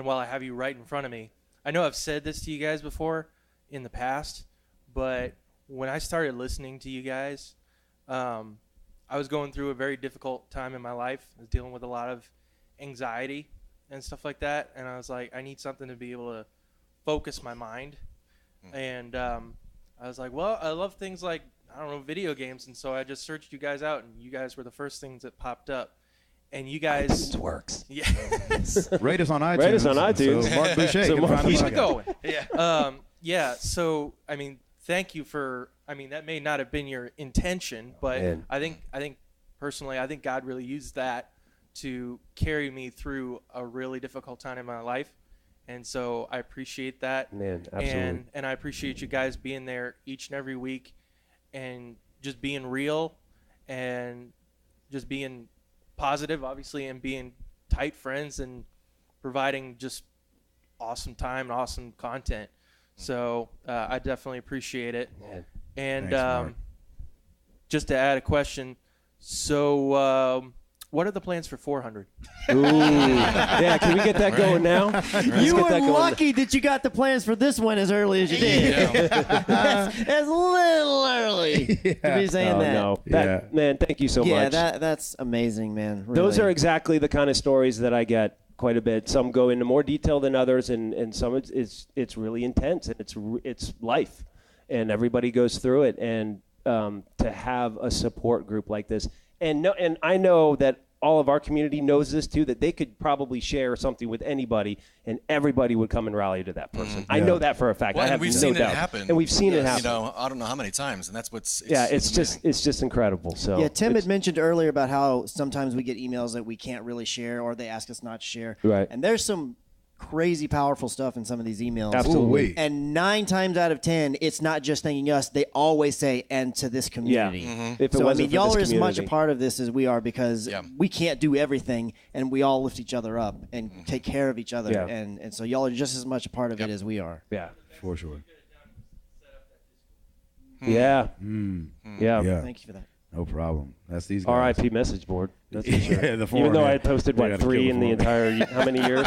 while I have you right in front of me, I know I've said this to you guys before in the past, but when I started listening to you guys, I was going through a very difficult time in my life. I was dealing with a lot of anxiety and stuff like that. And I was like, I need something to be able to focus my mind. And I was like, well, I love things like, I don't know, video games. And so I just searched you guys out, and you guys were the first things that popped up. And you guys works. Yes. Rate us on iTunes. Rate us on iTunes. So Mark Boucher. So can find Keep us it on- going. Yeah. Yeah. So I mean, thank you for. I mean, that may not have been your intention, but Man. I think personally, I think God really used that to carry me through a really difficult time in my life, and so I appreciate that. Man, absolutely. And I appreciate you guys being there each and every week, and just being real, and just being positive, obviously, and being tight friends and providing just awesome time and awesome content. So I definitely appreciate it. Man. And Thanks, Mark. just to add a question, so what are the plans for 400? Ooh. Yeah, can we get that going now? Let's You get were that going. lucky that you got the plans for this one as early as you did. That's a little early to be saying Oh, that. no. That, Man, thank you so Yeah, much. that's amazing, man. Those really. are exactly the kind of stories that I get quite a bit. Some go into more detail than others, and some it's really intense, and it's life, and everybody goes through it. And to have a support group like this, and I know that all of our community knows this too, that they could probably share something with anybody, and everybody would come and rally to that person. I know that for a fact. Well, I have and we've no seen doubt. it happen. And we've seen it happen. You know, I don't know how many times, and that's what's. It's just incredible. So Yeah, Tim it's- had mentioned earlier about how sometimes we get emails that we can't really share, or they ask us not to share. Right. And there's some crazy powerful stuff in some of these emails. Absolutely. And 9 times out of 10, it's not just thanking us. They always say, and to this community. If it So, I wasn't mean, for y'all this are as much a community. part of this as we are, because we can't do everything, and we all lift each other up and take care of each other. Yeah. And so y'all are just as much a part of it as we are. Yeah. For sure. Yeah. Yeah. Thank you for that. No problem. That's these guys. R.I.P. message board. That's for sure. Yeah, the Even though forum, I yeah. had posted, They what, gotta 3 kill in the the forum. entire, how many years?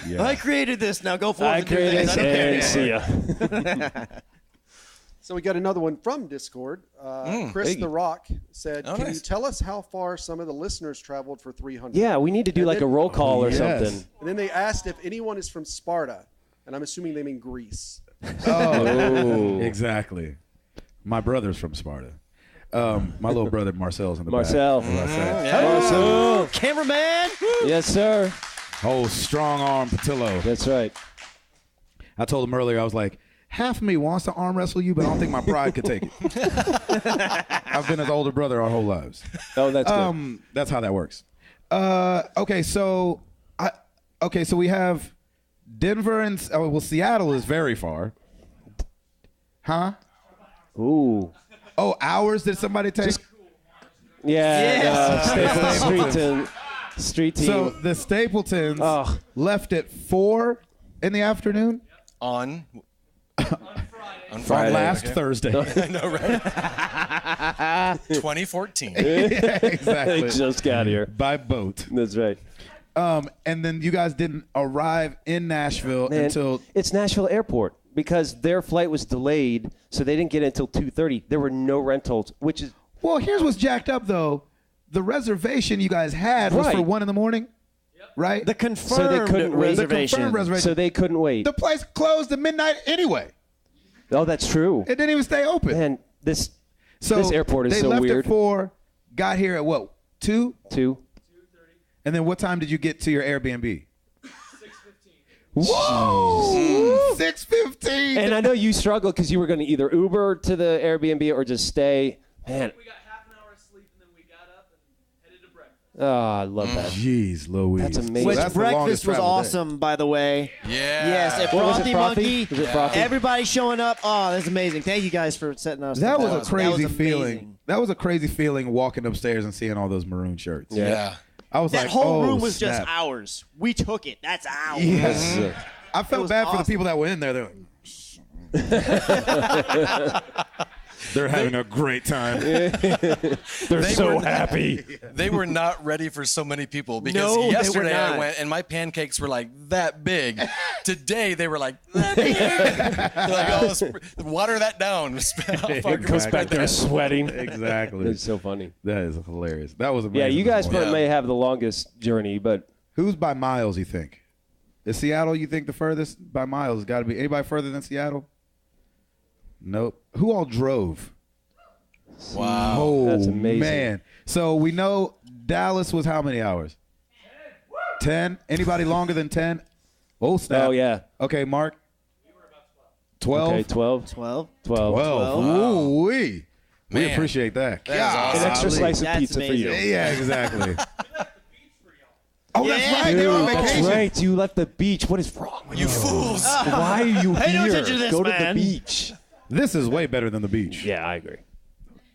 Yeah. I created this. Now go forward. I and do created things. this, I don't and care. see ya. So we got another one from Discord. Chris Hey. the Rock said, Oh, "Can nice. you tell us how far some of the listeners traveled for 300?" Yeah, we need to do And like then- a roll call or something. And then they asked if anyone is from Sparta, and I'm assuming they mean Greece. Oh, exactly. My brother's from Sparta. My little brother Marcel's in the Marcel. back. As I said. Marcel. Cameraman. Yes, sir. Oh, strong arm Patillo. That's right. I told him earlier, I was like, half of me wants to arm wrestle you, but I don't think my pride could take it. I've been his older brother our whole lives. Oh, that's good. That's how that works. Okay, so we have Denver and Seattle is very far. Huh? Ooh. Oh, hours did somebody take? Yeah. Stapleton Street Team. So the Stapletons left at 4 in the afternoon on Friday. Last Thursday. I know, right? 2014. Yeah, exactly. Just got here by boat. That's right. And then you guys didn't arrive in Nashville Man, until it's Nashville Airport because their flight was delayed, so they didn't get in until 2:30. There were no rentals, which is well. Here's what's jacked up though: the reservation you guys had was for Right. 1 in the morning, right? The confirmed so they couldn't wait. The confirmed reservation. So they couldn't wait. The place closed at midnight anyway. Oh, that's true. It didn't even stay open. Man, this So airport is they so left weird. at 4, got here at what? 2? 2. And then what time did you get to your Airbnb? 6:15. Whoa! 6:15. And I know you struggled because you were going to either Uber to the Airbnb or just stay. Man. We got half an hour of sleep, and then we got up and headed to breakfast. Oh, I love that. Jeez Louise. That's amazing. Which That's the longest breakfast was travel day. awesome, by the way. Yeah. Yes, at What was it, Frothy Frothy? Monkey. Was it Frothy? Everybody showing up. Oh, that's amazing. Thank you guys for setting us That up. was a crazy amazing. feeling. That was a crazy feeling walking upstairs and seeing all those maroon shirts. Yeah. I was That like, whole oh, room was just snap. ours. We took it. That's ours. Yes. I It felt was bad for the awesome. people that were in there. They're like, They're having a great time. They're so happy. They were not ready for so many people because No, they were yesterday I not. went and my pancakes were like that big. Today they were like that big. They're like, oh, water that down. It goes back there sweating. Exactly. It's so funny. That is hilarious. That was amazing. Yeah, you guys this morning. may have the longest journey, but Who's by miles, you think? Is Seattle, you think, the furthest by miles? Got to be anybody further than Seattle? Nope. Who all drove? Wow. Oh, That's amazing. man. So we know Dallas was how many hours? 10? Anybody longer than 10? Oh, snap. Oh, yeah. Okay, Mark? 12? Okay, 12. 12. 12. Ooh-wee. We Man. appreciate that. That is awesome. An extra slice of That's pizza for you. amazing. Yeah, exactly. Oh, that's Yeah. right. They were on Dude, vacation. that's right. You left the beach. What is wrong with you? You fools. Why are you Pay no here? attention to this, Go to man. the beach. This is way better than the beach. Yeah, I agree.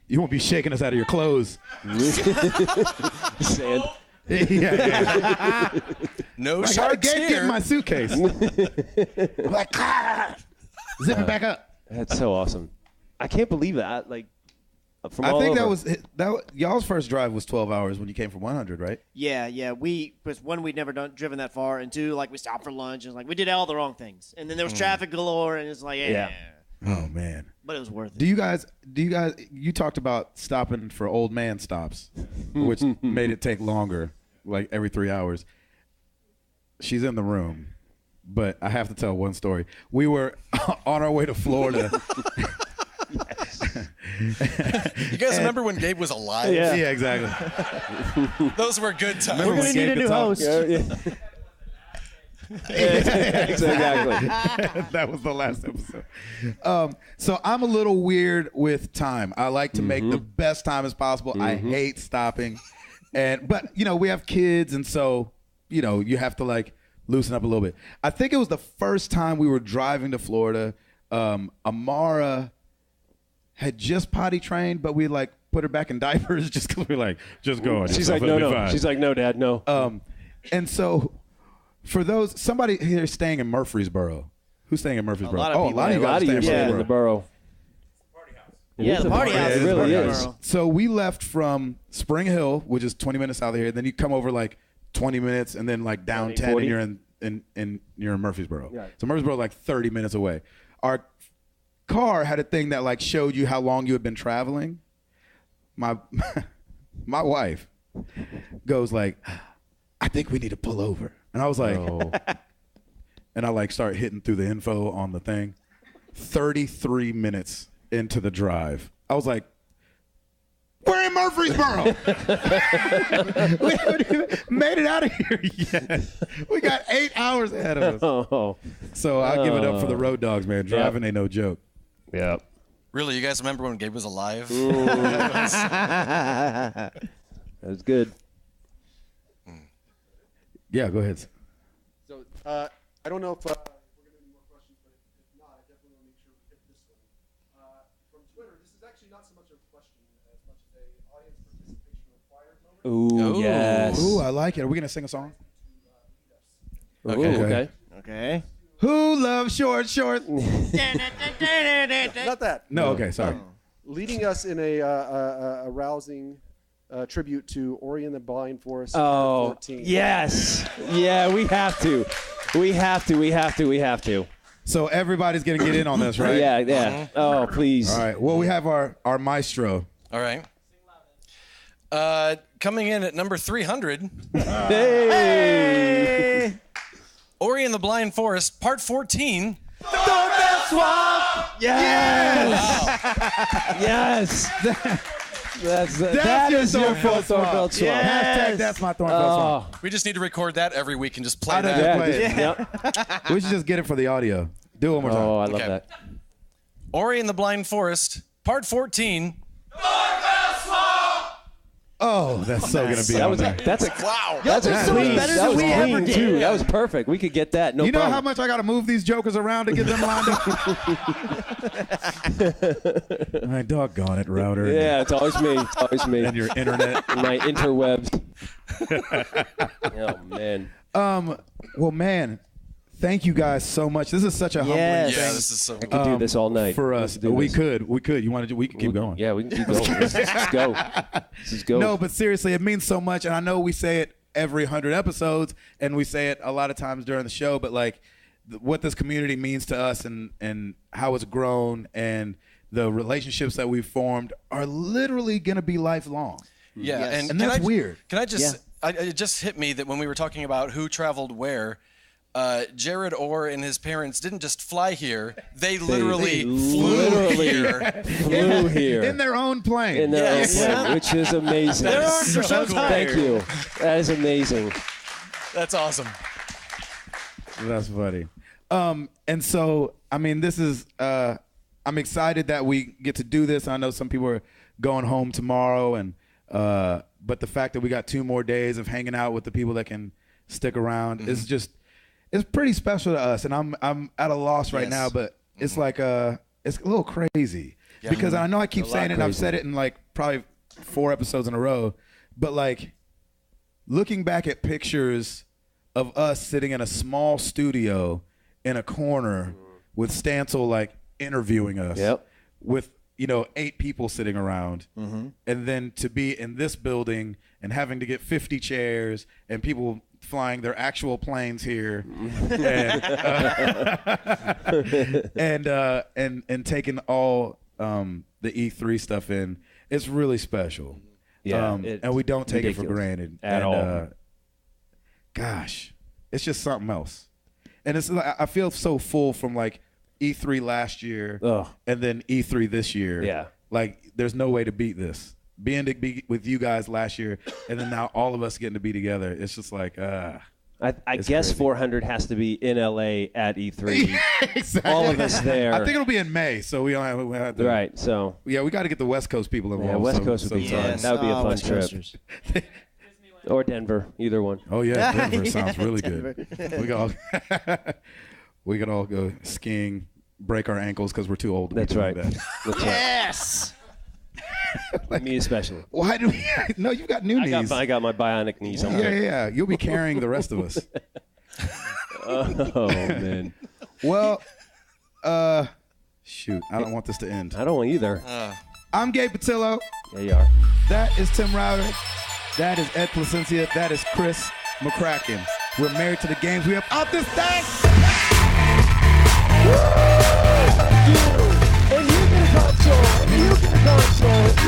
You won't be shaking us out of your clothes. Sand. Yeah. No Like, I sharks can't get here. in my suitcase. I'm like, zip it back up. That's so awesome. I can't believe that. Like, from I all think over. y'all's first drive was 12 hours when you came from 100, right? Yeah. Because one, we'd never driven that far, and two, like we stopped for lunch, and like we did all the wrong things, and then there was traffic galore, and it's like, yeah. Oh man. But it was worth it. Do you guys you talked about stopping for old man stops, which made it take longer, like every 3 hours. She's in the room, but I have to tell one story. We were on our way to Florida. You guys remember when Gabe was alive? Yeah, exactly. Those were good times. We're gonna need a new host. Exactly. That was the last episode. So I'm a little weird with time. I like to make the best time as possible. I hate stopping, but we have kids, and so you have to like loosen up a little bit. I think it was the first time we were driving to Florida. Amara had just potty trained, but we like put her back in diapers just because we're like, just go. She's like, no. She's like, no, Dad, no. And so for somebody here staying in Murfreesboro. Who's staying in Murfreesboro? A lot of a lot of you guys you stay in the borough. Yeah, the party house. It really is. So we left from Spring Hill, which is 20 minutes out of here. Then you come over like 20 minutes, and then like down 10, 40? and you're in Murfreesboro. Right. So Murfreesboro is like 30 minutes away. Our car had a thing that like showed you how long you had been traveling. My wife goes like, I think we need to pull over. And I was like, and I like start hitting through the info on the thing. 33 minutes into the drive, I was like, we're in Murfreesboro. We haven't even made it out of here yet. We got 8 hours ahead of us. So I'll give it up for the road dogs, man. Driving ain't no joke. Yeah. Really, you guys remember when Gabe was alive? That was good. Yeah, go ahead. So I don't know if we're going to have any more questions, but if not, I definitely want to make sure we hit this one. From Twitter, this is actually not so much a question as much as a audience participation required moment. Ooh, yes. Ooh, I like it. Are we going to sing a song? Okay. Okay. Who loves short shorts? Not that. No, okay, sorry. Leading us in a rousing tribute to Ori and the Blind Forest. Oh, 14. yes. Yeah, we have to. We have to. So everybody's going to get in on this, right? Yeah. Oh, please. All right. Well, we have our maestro. All right. Coming in at number 300. Hey! Ori and the Blind Forest, Part 14. Yes. That is your Thornfeld Thornfeld swap. Hashtag that's my Thornfeld song. We just need to record that every week and just play I that. don't play it. Yep. We should just get it for the audio. Do it one more time. Oh, I love Okay. that. Ori and the Blind Forest, Part 14. Oh, that's so going to be on there. That's a Wow. That's a so much clean. better That than was we ever clean did. too. That was perfect. We could get that. No You know problem. how much I got to move these jokers around to get them lined up? My doggone it, router. Yeah, it's always me. It's always me. And your internet. My interwebs. Oh man. Well, man, thank you guys so much. This is such a humbling thing. Yeah, this is so. I could do this all night for us. We could. You want to? We could keep going. Yeah, we can keep going. Let's go. Let's go. No, but seriously, it means so much, and I know we say it every 100 episodes, and we say it a lot of times during the show. But like, what this community means to us, and how it's grown, and the relationships that we've formed are literally gonna be lifelong. Yeah, and that's weird. Can I just? It just hit me that when we were talking about who traveled where, Jared Orr and his parents didn't just fly here; they literally flew here. Flew here in their own plane. In their own plane, which is amazing. There are so cool. Thank you. That is amazing. That's awesome. That's funny. And so, I mean, this is. I'm excited that we get to do this. I know some people are going home tomorrow, and but the fact that we got 2 more days of hanging out with the people that can stick around is it's pretty special to us. And I'm at a loss right now, but it's like it's a little crazy because I know I keep saying it, and I've said it in like probably 4 episodes in a row, but like looking back at pictures of us sitting in a small studio in a corner with Stancil like interviewing us with 8 people sitting around, and then to be in this building and having to get 50 chairs and people flying their actual planes here, and taking all the E3 stuff in. It's really special. Yeah, and we don't take it for granted at all. Gosh, it's just something else. And it's I feel so full from like E3 last year and then E3 this year. Yeah. Like there's no way to beat this. Being to be with you guys last year and then now all of us getting to be together, it's just like I it's guess crazy. 400 has to be in LA at E3. Exactly. All of us there. I think it'll be in May, so we don't have to. Right, so. Yeah, we got to get the West Coast people involved. Yeah, West Coast would be fun. That would be a fun West trip. Coasters. Or Denver, either one. Oh yeah, Denver sounds really Denver. good. We could all go skiing, break our ankles because we're too old. That's right. That. That's Yes. right. Me especially. Why do we? No, you've got new knees. I got my bionic knees on. Yeah. You'll be carrying the rest of us. Oh man. Well, shoot, I don't want this to end. I don't either. I'm Gabe Patillo. There you are. That is Tim Router. That is Ed Placencia. That is Chris McCracken. We're married to the games. We have up this thing. And you can console.